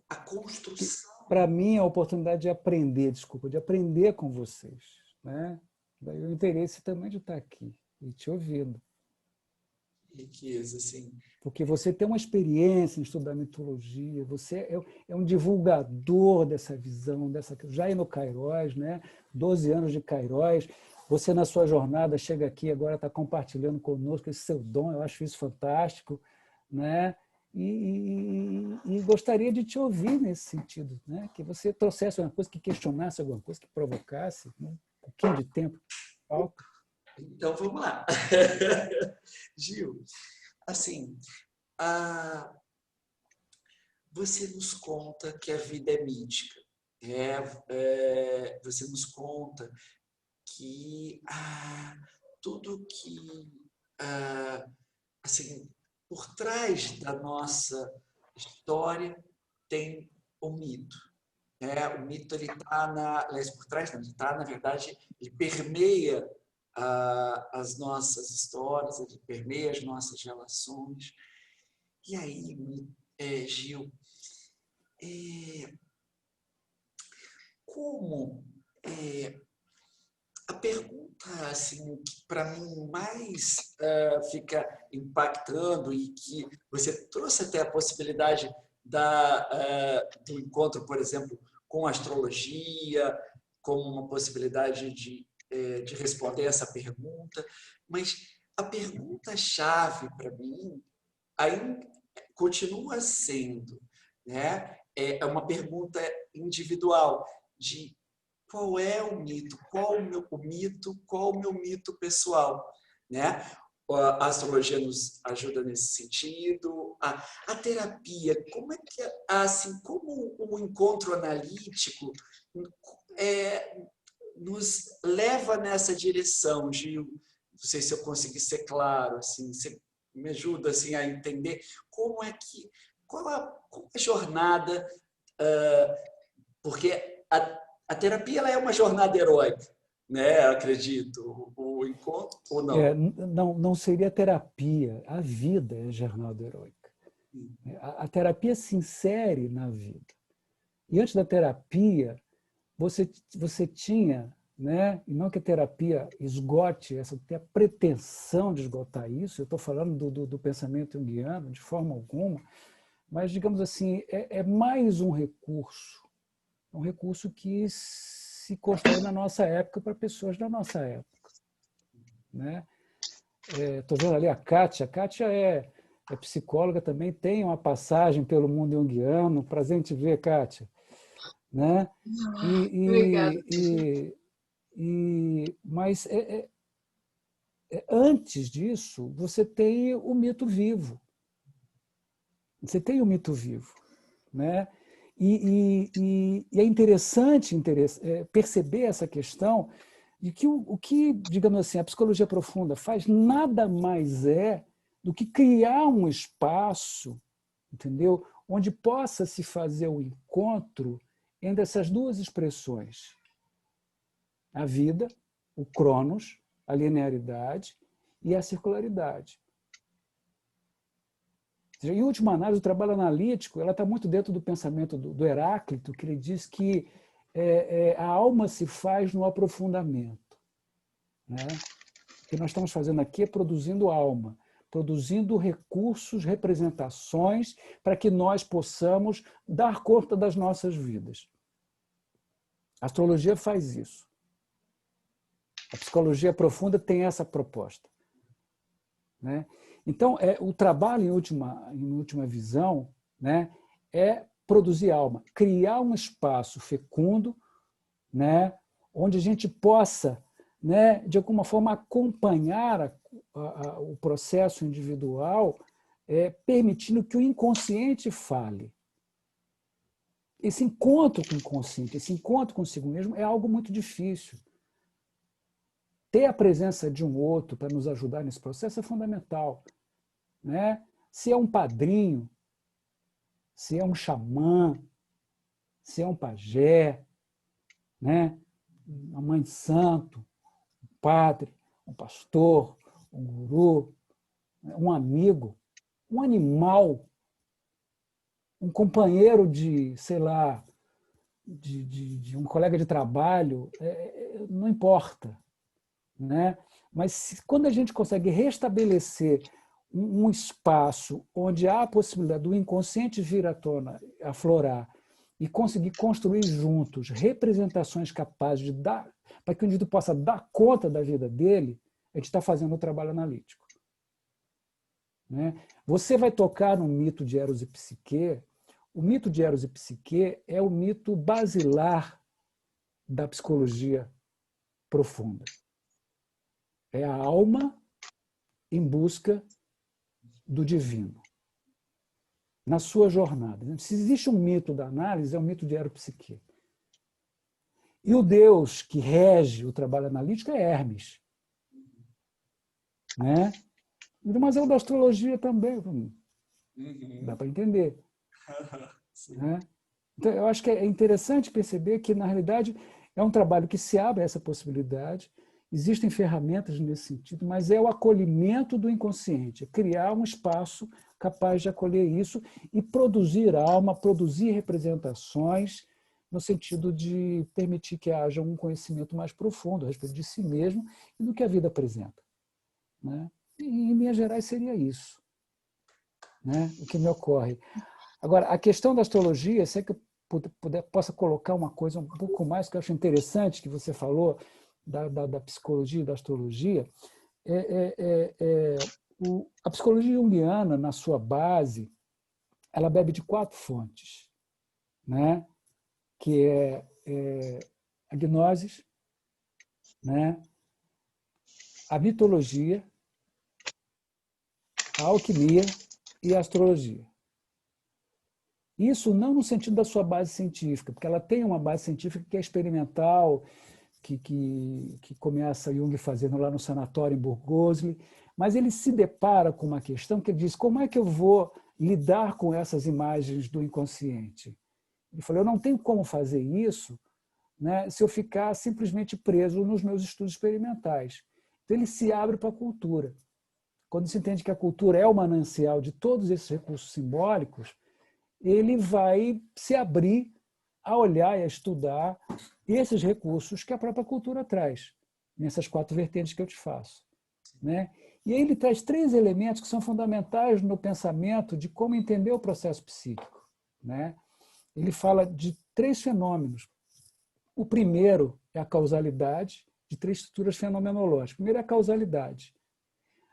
a construção. Para mim, a oportunidade de aprender, desculpa, de aprender com vocês, né? Daí o interesse também de estar aqui e te ouvindo. Riqueza, assim. Porque você tem uma experiência em estudar mitologia, você é um divulgador dessa visão, já aí no Cairós, né? 12 anos de Cairós, você na sua jornada chega aqui agora está compartilhando conosco esse seu dom, eu acho isso fantástico, né? E gostaria de te ouvir nesse sentido, né? Que você trouxesse alguma coisa, que questionasse alguma coisa, que provocasse, né? Um pouquinho de tempo. Falta. Então, vamos lá. Gil, assim, você nos conta que a vida é mítica. Você nos conta que tudo que, assim, por trás da nossa história tem o mito. O mito ele está por trás, não, ele está, na verdade, ele permeia as nossas histórias, ele permeia as nossas relações. E aí, Gil, como a pergunta assim, que para mim mais fica impactando e que você trouxe até a possibilidade do encontro, por exemplo, com a astrologia, como uma possibilidade de responder essa pergunta, mas a pergunta-chave para mim ainda continua sendo, né? É uma pergunta individual de qual é o mito, qual o meu mito pessoal, né? A astrologia nos ajuda nesse sentido, a terapia, como é que assim, como o encontro analítico nos leva nessa direção, Gil? Não sei se eu consegui ser claro, assim, você me ajuda assim a entender qual a jornada, porque a terapia ela é uma jornada heróica, né? Acredito, o encontro ou não? Não seria terapia, a vida é jornada heróica. A terapia se insere na vida. E antes da terapia, você tinha, né? E não que a terapia esgote, tem a pretensão de esgotar isso, eu estou falando do pensamento junguiano, de forma alguma, mas, digamos assim, é mais um recurso que se constrói na nossa época para pessoas da nossa época. Né? Estou vendo ali a Kátia é psicóloga também, tem uma passagem pelo mundo junguiano, prazer em te ver, Kátia. Né? Obrigada. Mas antes disso, você tem o mito vivo. Você tem o mito vivo. Né? E é interessante perceber essa questão de que o que, digamos assim, a psicologia profunda faz nada mais do que criar um espaço, entendeu? Onde possa se fazer o encontro entre essas duas expressões. A vida, o cronos, a linearidade e a circularidade. Em última análise, o trabalho analítico está muito dentro do pensamento do Heráclito, que ele diz que a alma se faz no aprofundamento. Né? O que nós estamos fazendo aqui é produzindo alma, produzindo recursos, representações, para que nós possamos dar conta das nossas vidas. A astrologia faz isso. A psicologia profunda tem essa proposta. Né? Então, o trabalho, em última visão, né, é produzir alma, criar um espaço fecundo, né, onde a gente possa, né, de alguma forma, acompanhar o processo individual, permitindo que o inconsciente fale. Esse encontro com o inconsciente, esse encontro consigo mesmo é algo muito difícil. Ter a presença de um outro para nos ajudar nesse processo é fundamental. Né? Se é um padrinho, se é um xamã, se é um pajé, né? Uma mãe de santo, padre, um pastor, um guru, um amigo, um animal, um companheiro de, sei lá, de um colega de trabalho, não importa, né? Mas quando a gente consegue restabelecer um espaço onde há a possibilidade do inconsciente vir à tona, aflorar, e conseguir construir juntos representações capazes de dar, para que o indivíduo possa dar conta da vida dele, a gente está fazendo o trabalho analítico. Né? Você vai tocar no mito de Eros e Psique. O mito de Eros e Psique é o mito basilar da psicologia profunda. É a alma em busca do divino, na sua jornada. Se existe um mito da análise, é o mito de Eros e Psique. E o Deus que rege o trabalho analítico é Hermes. Né? Mas é o da astrologia também. Dá para entender. Né? Então, eu acho que é interessante perceber que, na realidade, é um trabalho que se abre a essa possibilidade. Existem ferramentas nesse sentido, mas é o acolhimento do inconsciente, é criar um espaço capaz de acolher isso e produzir alma, produzir representações, no sentido de permitir que haja um conhecimento mais profundo a respeito de si mesmo e do que a vida apresenta. Né? E, em linhas gerais, seria isso, né? O que me ocorre. Agora, a questão da astrologia, se é que eu possa colocar uma coisa um pouco mais que eu acho interessante, que você falou, da psicologia e da astrologia, a psicologia junguiana, na sua base, ela bebe de 4 fontes, né? Que é a gnose, né? A mitologia, a alquimia e a astrologia. Isso não no sentido da sua base científica, porque ela tem uma base científica que é experimental, que começa Jung fazendo lá no sanatório em Burgosli, mas ele se depara com uma questão que ele diz: como é que eu vou lidar com essas imagens do inconsciente? Ele falou: eu não tenho como fazer isso, né, se eu ficar simplesmente preso nos meus estudos experimentais. Então ele se abre para a cultura. Quando se entende que a cultura é o manancial de todos esses recursos simbólicos, ele vai se abrir a olhar e a estudar esses recursos que a própria cultura traz, nessas 4 vertentes que eu te faço. Né? E aí ele traz 3 elementos que são fundamentais no pensamento de como entender o processo psíquico. Né? Ele fala de 3 fenômenos. O primeiro é a causalidade, de 3 estruturas fenomenológicas. O primeiro é a causalidade.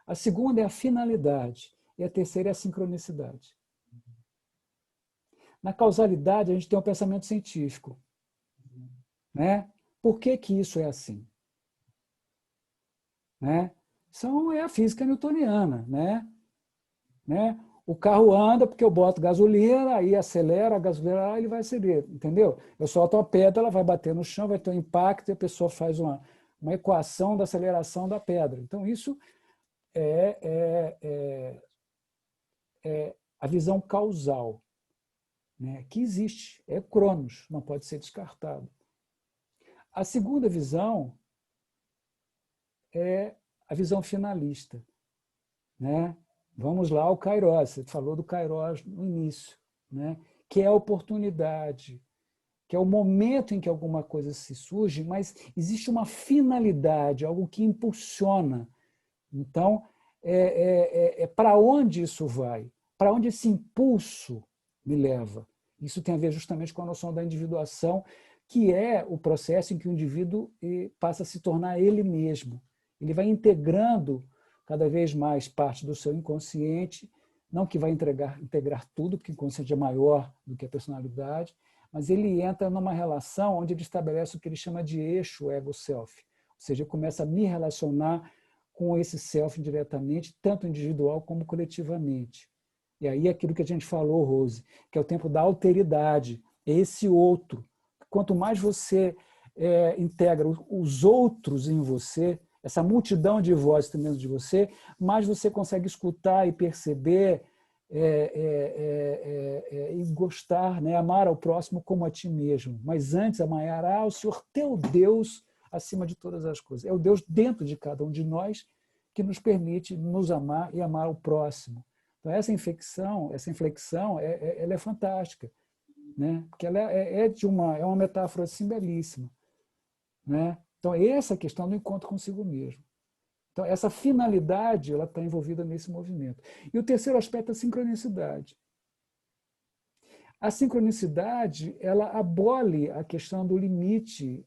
A segunda é a finalidade. E a terceira é a sincronicidade. Na causalidade, a gente tem um pensamento científico. Né? Por que isso é assim? Né? É a física newtoniana. Né? O carro anda porque eu boto gasolina, aí acelera, a gasolina ele vai acelerar, entendeu? Eu solto a pedra, ela vai bater no chão, vai ter um impacto e a pessoa faz uma equação da aceleração da pedra. Então, isso é a visão causal, né? Que existe, é Cronos, não pode ser descartado. A segunda visão é a visão finalista. Né? Vamos lá ao Kairos, você falou do Kairos no início, né? Que é a oportunidade, que é o momento em que alguma coisa se surge, mas existe uma finalidade, algo que impulsiona. Então, para onde isso vai? Para onde esse impulso me leva? Isso tem a ver justamente com a noção da individuação, que é o processo em que o indivíduo passa a se tornar ele mesmo. Ele vai integrando cada vez mais parte do seu inconsciente, não que vai integrar tudo, porque o inconsciente é maior do que a personalidade, mas ele entra numa relação onde ele estabelece o que ele chama de eixo ego-self. Ou seja, começa a me relacionar com esse self diretamente, tanto individual como coletivamente. E aí aquilo que a gente falou, Rose, que é o tempo da alteridade, é esse outro. Quanto mais você integra os outros em você, essa multidão de vozes dentro de você, mais você consegue escutar e perceber e gostar, né? Amar ao próximo como a ti mesmo. Mas antes, amarás ao Senhor teu Deus acima de todas as coisas. É o Deus dentro de cada um de nós que nos permite nos amar e amar o próximo. Então, essa inflexão, ela é fantástica, né? Porque ela é uma metáfora assim belíssima, né? Então, essa questão do encontro consigo mesmo. Então, essa finalidade ela está envolvida nesse movimento. E o terceiro aspecto é a sincronicidade. A sincronicidade ela abole a questão do limite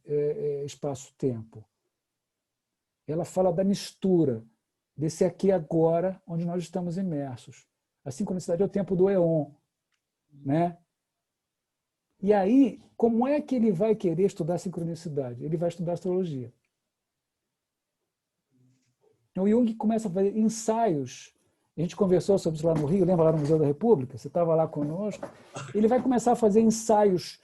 espaço-tempo. Ela fala da mistura, desse aqui e agora, onde nós estamos imersos. A sincronicidade é o tempo do éon, né? E aí, como é que ele vai querer estudar sincronicidade? Ele vai estudar astrologia. Então, o Jung começa a fazer ensaios. A gente conversou sobre isso lá no Rio, lembra lá no Museu da República? Você estava lá conosco. Ele vai começar a fazer ensaios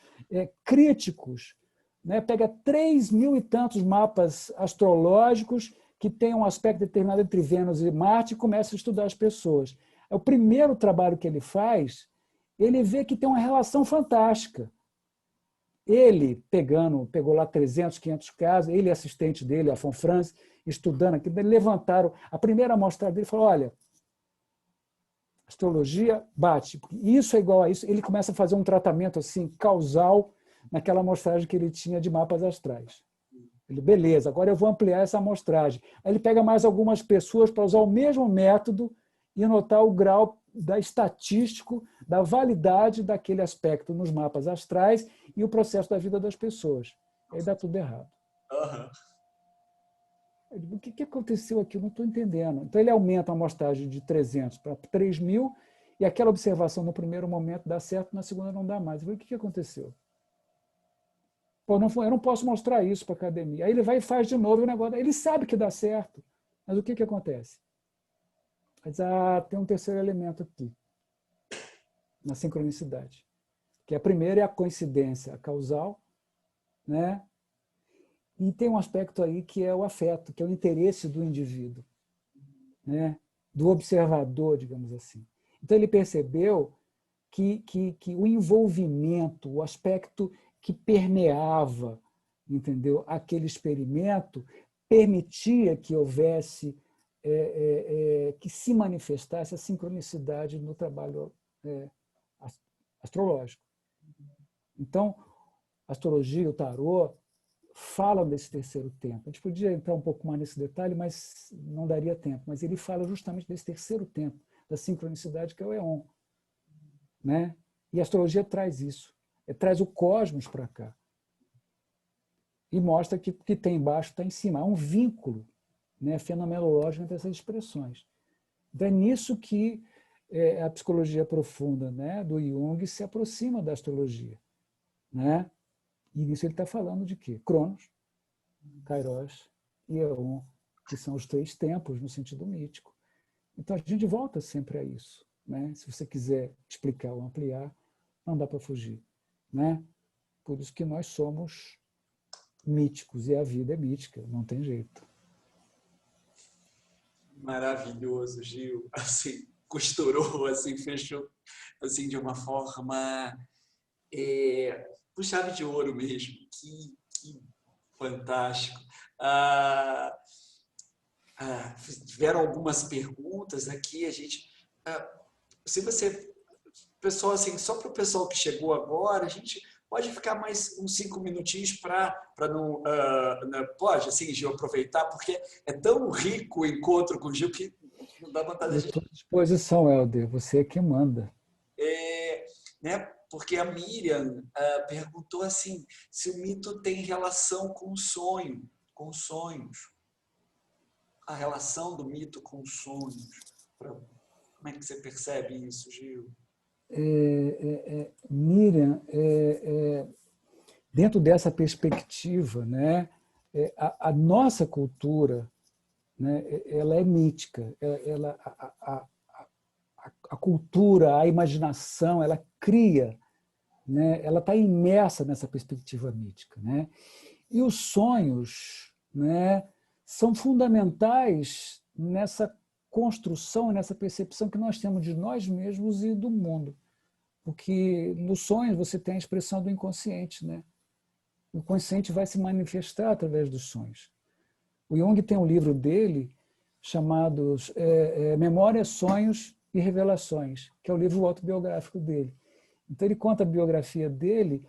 críticos, né? Pega 3.000 e tantos mapas astrológicos que têm um aspecto determinado entre Vênus e Marte e começa a estudar as pessoas. É o primeiro trabalho que ele faz, ele vê que tem uma relação fantástica. Ele pegou lá 300, 500 casos, ele e assistente dele, a Fonfrance, estudando aqui, levantaram a primeira amostragem dele e falou, olha, astrologia bate, isso é igual a isso. Ele começa a fazer um tratamento assim causal naquela amostragem que ele tinha de mapas astrais. Ele, beleza, agora eu vou ampliar essa amostragem. Aí ele pega mais algumas pessoas para usar o mesmo método e notar o grau estatístico da validade daquele aspecto nos mapas astrais e o processo da vida das pessoas. Aí dá tudo errado. Eu digo, o que aconteceu aqui? Eu não estou entendendo. Então ele aumenta a amostragem de 300 para 3.000 e aquela observação no primeiro momento dá certo, na segunda não dá mais. Eu falei, o que aconteceu? Pô, eu não posso mostrar isso para a academia. Aí ele vai e faz de novo o negócio. Ele sabe que dá certo, mas o que acontece? Ele diz, tem um terceiro elemento aqui, na sincronicidade. Que a primeira é a coincidência, a causal, né? E tem um aspecto aí que é o afeto, que é o interesse do indivíduo, né? Do observador, digamos assim. Então ele percebeu que o envolvimento, o aspecto que permeava, entendeu, aquele experimento, permitia que houvesse, que se manifestasse a sincronicidade no trabalho astrológico. Então, a astrologia, o tarô, falam desse terceiro tempo. A gente podia entrar um pouco mais nesse detalhe, mas não daria tempo. Mas ele fala justamente desse terceiro tempo, da sincronicidade, que é o éon, né? E a astrologia traz isso. Traz o cosmos para cá. E mostra que o que tem embaixo está em cima. Há um vínculo, né, fenomenológico entre essas expressões. Então é nisso que a psicologia profunda, né, do Jung se aproxima da astrologia, né? E nisso ele está falando de quê? Cronos, Kairos e Éon, que são os 3 tempos no sentido mítico. Então a gente volta sempre a isso, né? Se você quiser explicar ou ampliar, não dá para fugir, né? Por isso que nós somos míticos e a vida é mítica, não tem jeito. Maravilhoso, Gil. Assim, costurou, assim, fechou assim, de uma forma por chave de ouro mesmo. Que fantástico. Tiveram algumas perguntas aqui. A gente, se você, pessoal, assim, só para o pessoal que chegou agora, a gente pode ficar mais uns 5 minutinhos para não, pode, assim, Gil, aproveitar, porque é tão rico o encontro com o Gil que não dá vontade de Eu estou à disposição, Helder, você é que manda. Né? Porque a Miriam perguntou assim, se o mito tem relação com o sonho, com os sonhos. A relação do mito com os sonhos. Como é que você percebe isso, Gil? Miriam, dentro dessa perspectiva, né, a nossa cultura, né, ela é mítica. A cultura, a imaginação, ela cria, né, ela está imersa nessa perspectiva mítica, né? E os sonhos, né, são fundamentais nessa construção, nessa percepção que nós temos de nós mesmos e do mundo. Porque nos sonhos você tem a expressão do inconsciente, né? o consciente vai se manifestar através dos sonhos. O Jung tem um livro dele chamado Memórias, Sonhos e Revelações, que é o livro autobiográfico dele. Então, ele conta a biografia dele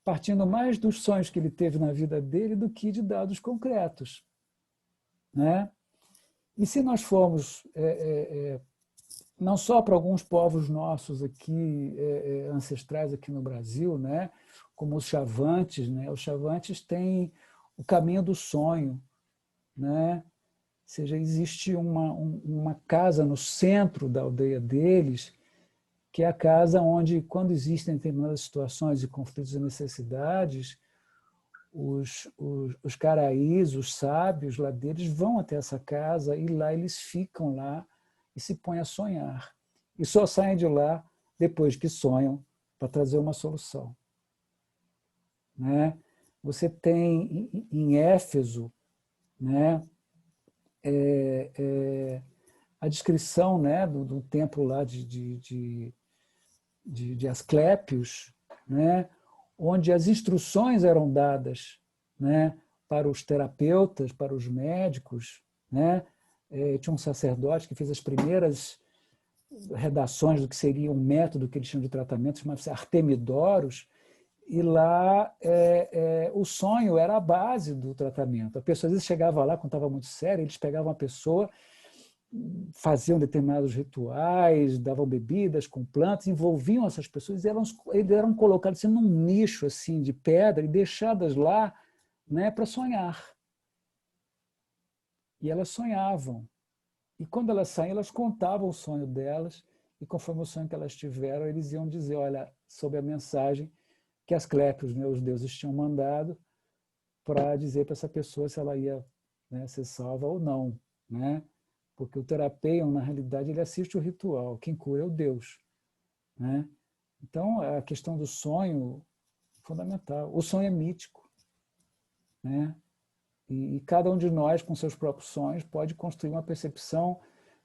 partindo mais dos sonhos que ele teve na vida dele do que de dados concretos, né? E se nós formos, não só para alguns povos nossos aqui, ancestrais aqui no Brasil, né? Como os Chavantes, né? Os Chavantes têm o caminho do sonho, né? Ou seja, existe uma casa no centro da aldeia deles, que é a casa onde, quando existem determinadas situações de conflitos e necessidades, os caraís, os sábios lá deles vão até essa casa e lá eles ficam lá e se põem a sonhar. E só saem de lá depois que sonham para trazer uma solução, né? Você tem em Éfeso, né, a descrição, né, do templo lá de Asclépios, né, onde as instruções eram dadas, né, para os terapeutas, para os médicos, né? Tinha um sacerdote que fez as primeiras redações do que seria um método que eles chamam de tratamento, chamava-se Artemidoros, e lá o sonho era a base do tratamento. A pessoa às vezes chegava lá, quando estava muito sério, eles pegavam a pessoa, faziam determinados rituais, davam bebidas com plantas, envolviam essas pessoas, e eles eram colocados assim, num nicho assim, de pedra e deixadas lá, né, para sonhar. E elas sonhavam. E quando elas saíam, elas contavam o sonho delas, e conforme o sonho que elas tiveram, eles iam dizer, olha, sob a mensagem que Asclépios, né, os deuses, tinham mandado para dizer para essa pessoa se ela ia, né, ser salva ou não, né? Porque o terapeuta, na realidade, ele assiste o ritual, quem cura é o Deus, né? Então, a questão do sonho é fundamental. O sonho é mítico, né? E cada um de nós, com seus próprios sonhos, pode construir uma percepção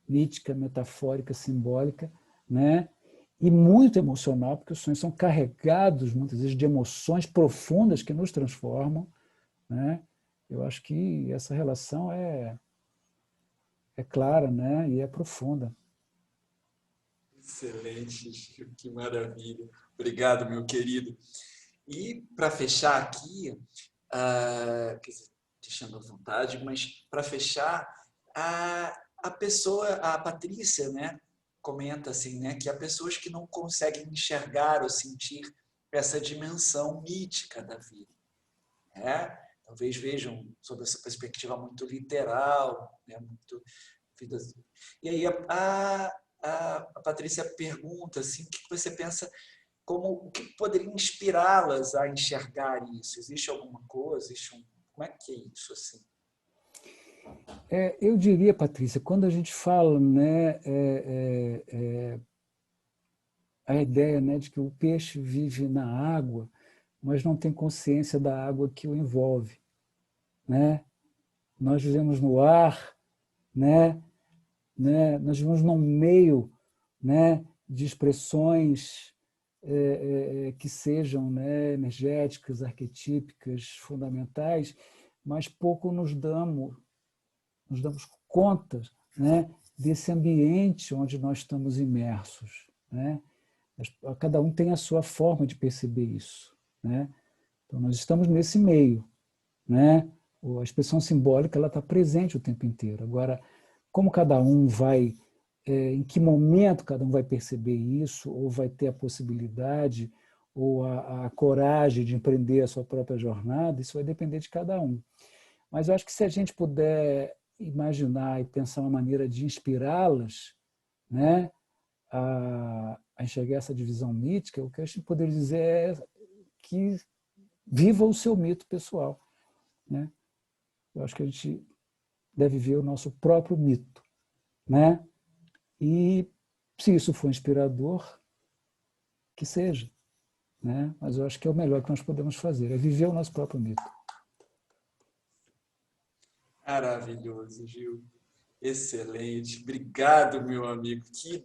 mítica, metafórica, simbólica, né? E muito emocional, porque os sonhos são carregados, muitas vezes, de emoções profundas que nos transformam, né? Eu acho que essa relação é clara, né? E é profunda. Excelente, Gil, que maravilha. Obrigado, meu querido. E para fechar aqui, quer dizer, deixando à vontade, mas para fechar, a pessoa, a Patrícia, né, comenta assim, né, que há pessoas que não conseguem enxergar ou sentir essa dimensão mítica da vida, né? Talvez vejam sob essa perspectiva muito literal, né, muito vida. E aí a Patrícia pergunta assim, o que você pensa, o que poderia inspirá-las a enxergar isso? Existe alguma coisa? Como é que é isso assim? Eu diria, Patrícia, quando a gente fala, né, a ideia, né, de que o peixe vive na água, mas não tem consciência da água que o envolve, né? Nós vivemos no ar, né? Nós vivemos num meio, né, de expressões que sejam, né, energéticas, arquetípicas, fundamentais, mas pouco nos damos conta, né, desse ambiente onde nós estamos imersos, né? Cada um tem a sua forma de perceber isso, né? Então, nós estamos nesse meio, né? A expressão simbólica ela está presente o tempo inteiro. Agora, como cada um vai, em que momento cada um vai perceber isso, ou vai ter a possibilidade, ou a coragem de empreender a sua própria jornada, isso vai depender de cada um. Mas eu acho que se a gente puder imaginar e pensar uma maneira de inspirá-las, né, a enxergar essa divisão mítica, o que a gente poderia dizer é que viva o seu mito pessoal, né? Eu acho que a gente deve ver o nosso próprio mito, né? E se isso for inspirador, que seja, né? Mas eu acho que é o melhor que nós podemos fazer, é viver o nosso próprio mito. Maravilhoso, Gil. Excelente. Obrigado, meu amigo. Que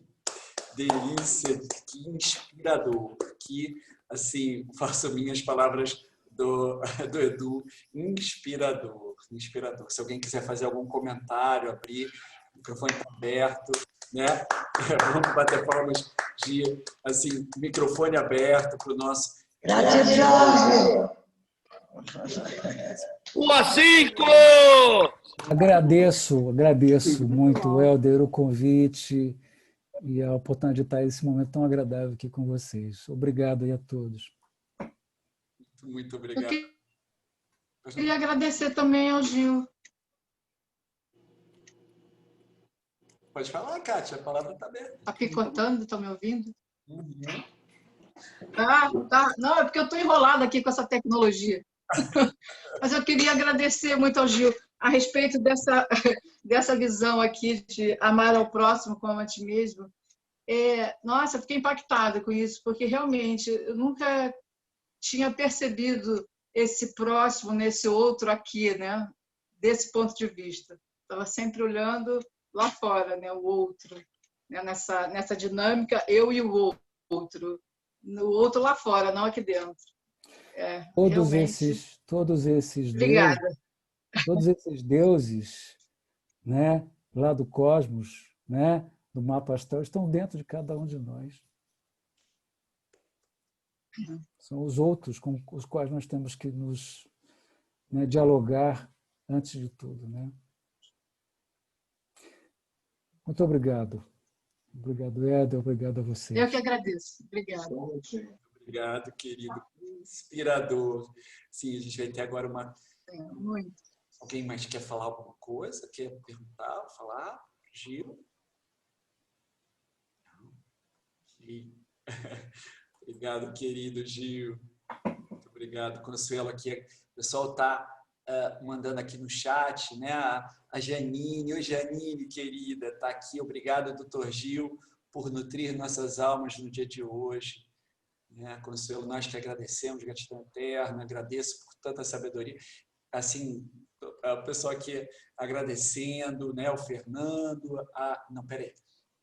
delícia, que inspirador. Que, assim, faço minhas palavras do Edu, inspirador, inspirador. Se alguém quiser fazer algum comentário, abrir, o microfone está aberto, né? Vamos bater palmas de, assim, microfone aberto para o nosso... Gratidão, O A5! Agradeço muito, Helder, o convite e a oportunidade de estar nesse momento tão agradável aqui com vocês. Obrigado aí a todos. Muito obrigado. Eu queria agradecer também ao Gil. Pode falar, Kátia, a palavra está aberta. Está picotando, estão me ouvindo? Uhum. Ah, tá. Não, é porque eu estou enrolada aqui com essa tecnologia. Mas eu queria agradecer muito ao Gil a respeito dessa visão aqui de amar ao próximo como a ti mesmo. Nossa, eu fiquei impactada com isso, porque realmente eu nunca tinha percebido esse próximo nesse outro aqui, né? Desse ponto de vista. Estava sempre olhando lá fora, né? O outro, né? Nessa dinâmica, eu e o outro. No outro lá fora, não aqui dentro. Todos Realmente. esses deuses, né, lá do cosmos, né, do mapa astral, estão dentro de cada um de nós. São os outros com os quais nós temos que nos, né, dialogar antes de tudo, né? Muito obrigado. Obrigado, Éder. Obrigado a vocês. Eu que agradeço. Obrigada. Obrigado, querido. Inspirador. Sim, a gente vai ter agora uma... Muito. Alguém mais quer falar alguma coisa? Quer perguntar, falar? Gil? Sim. Obrigado, querido Gil. Muito obrigado. Consuelo aqui. O pessoal está mandando aqui no chat, né? A Janine. Oi, Janine, querida. Está aqui. Obrigado, doutor Gil, por nutrir nossas almas no dia de hoje. Né? Consuelo, nós que agradecemos, gratidão eterna. Agradeço por tanta sabedoria. Assim, o pessoal aqui agradecendo, né? O Fernando. Não, peraí.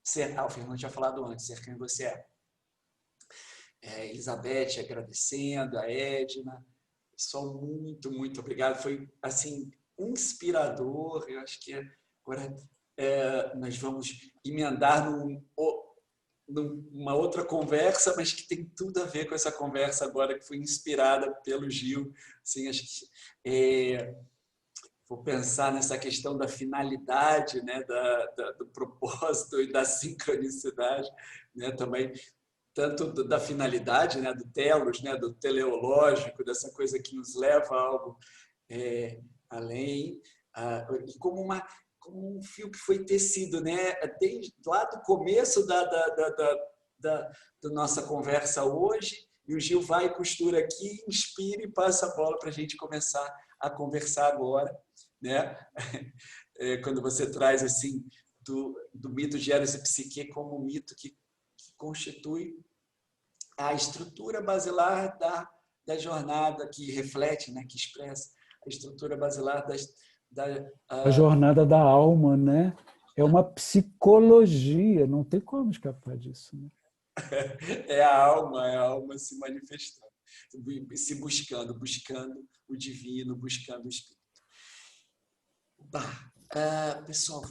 O Fernando tinha falado antes. Ser quem você é. Elizabeth agradecendo, a Edna. Pessoal, muito, muito obrigado. Foi, assim, inspirador. Eu acho que agora nós vamos emendar numa outra conversa, mas que tem tudo a ver com essa conversa agora, que foi inspirada pelo Gil. Assim, acho que, vou pensar nessa questão da finalidade, né, do propósito e da sincronicidade, né, também, tanto da finalidade, né, do telos, né, do teleológico, dessa coisa que nos leva a algo além, e como um fio que foi tecido, né, desde lá do começo da nossa conversa hoje, e o Gil vai e costura aqui, inspira e passa a bola para a gente começar a conversar agora, né? Quando você traz assim do mito de Eros e Psique como um mito que constitui a estrutura basilar da jornada, que reflete, né, que expressa a estrutura basilar a jornada da alma, né? É uma psicologia, não tem como escapar disso, né? É a alma se manifestando, se buscando o divino, buscando o espírito. Pessoal,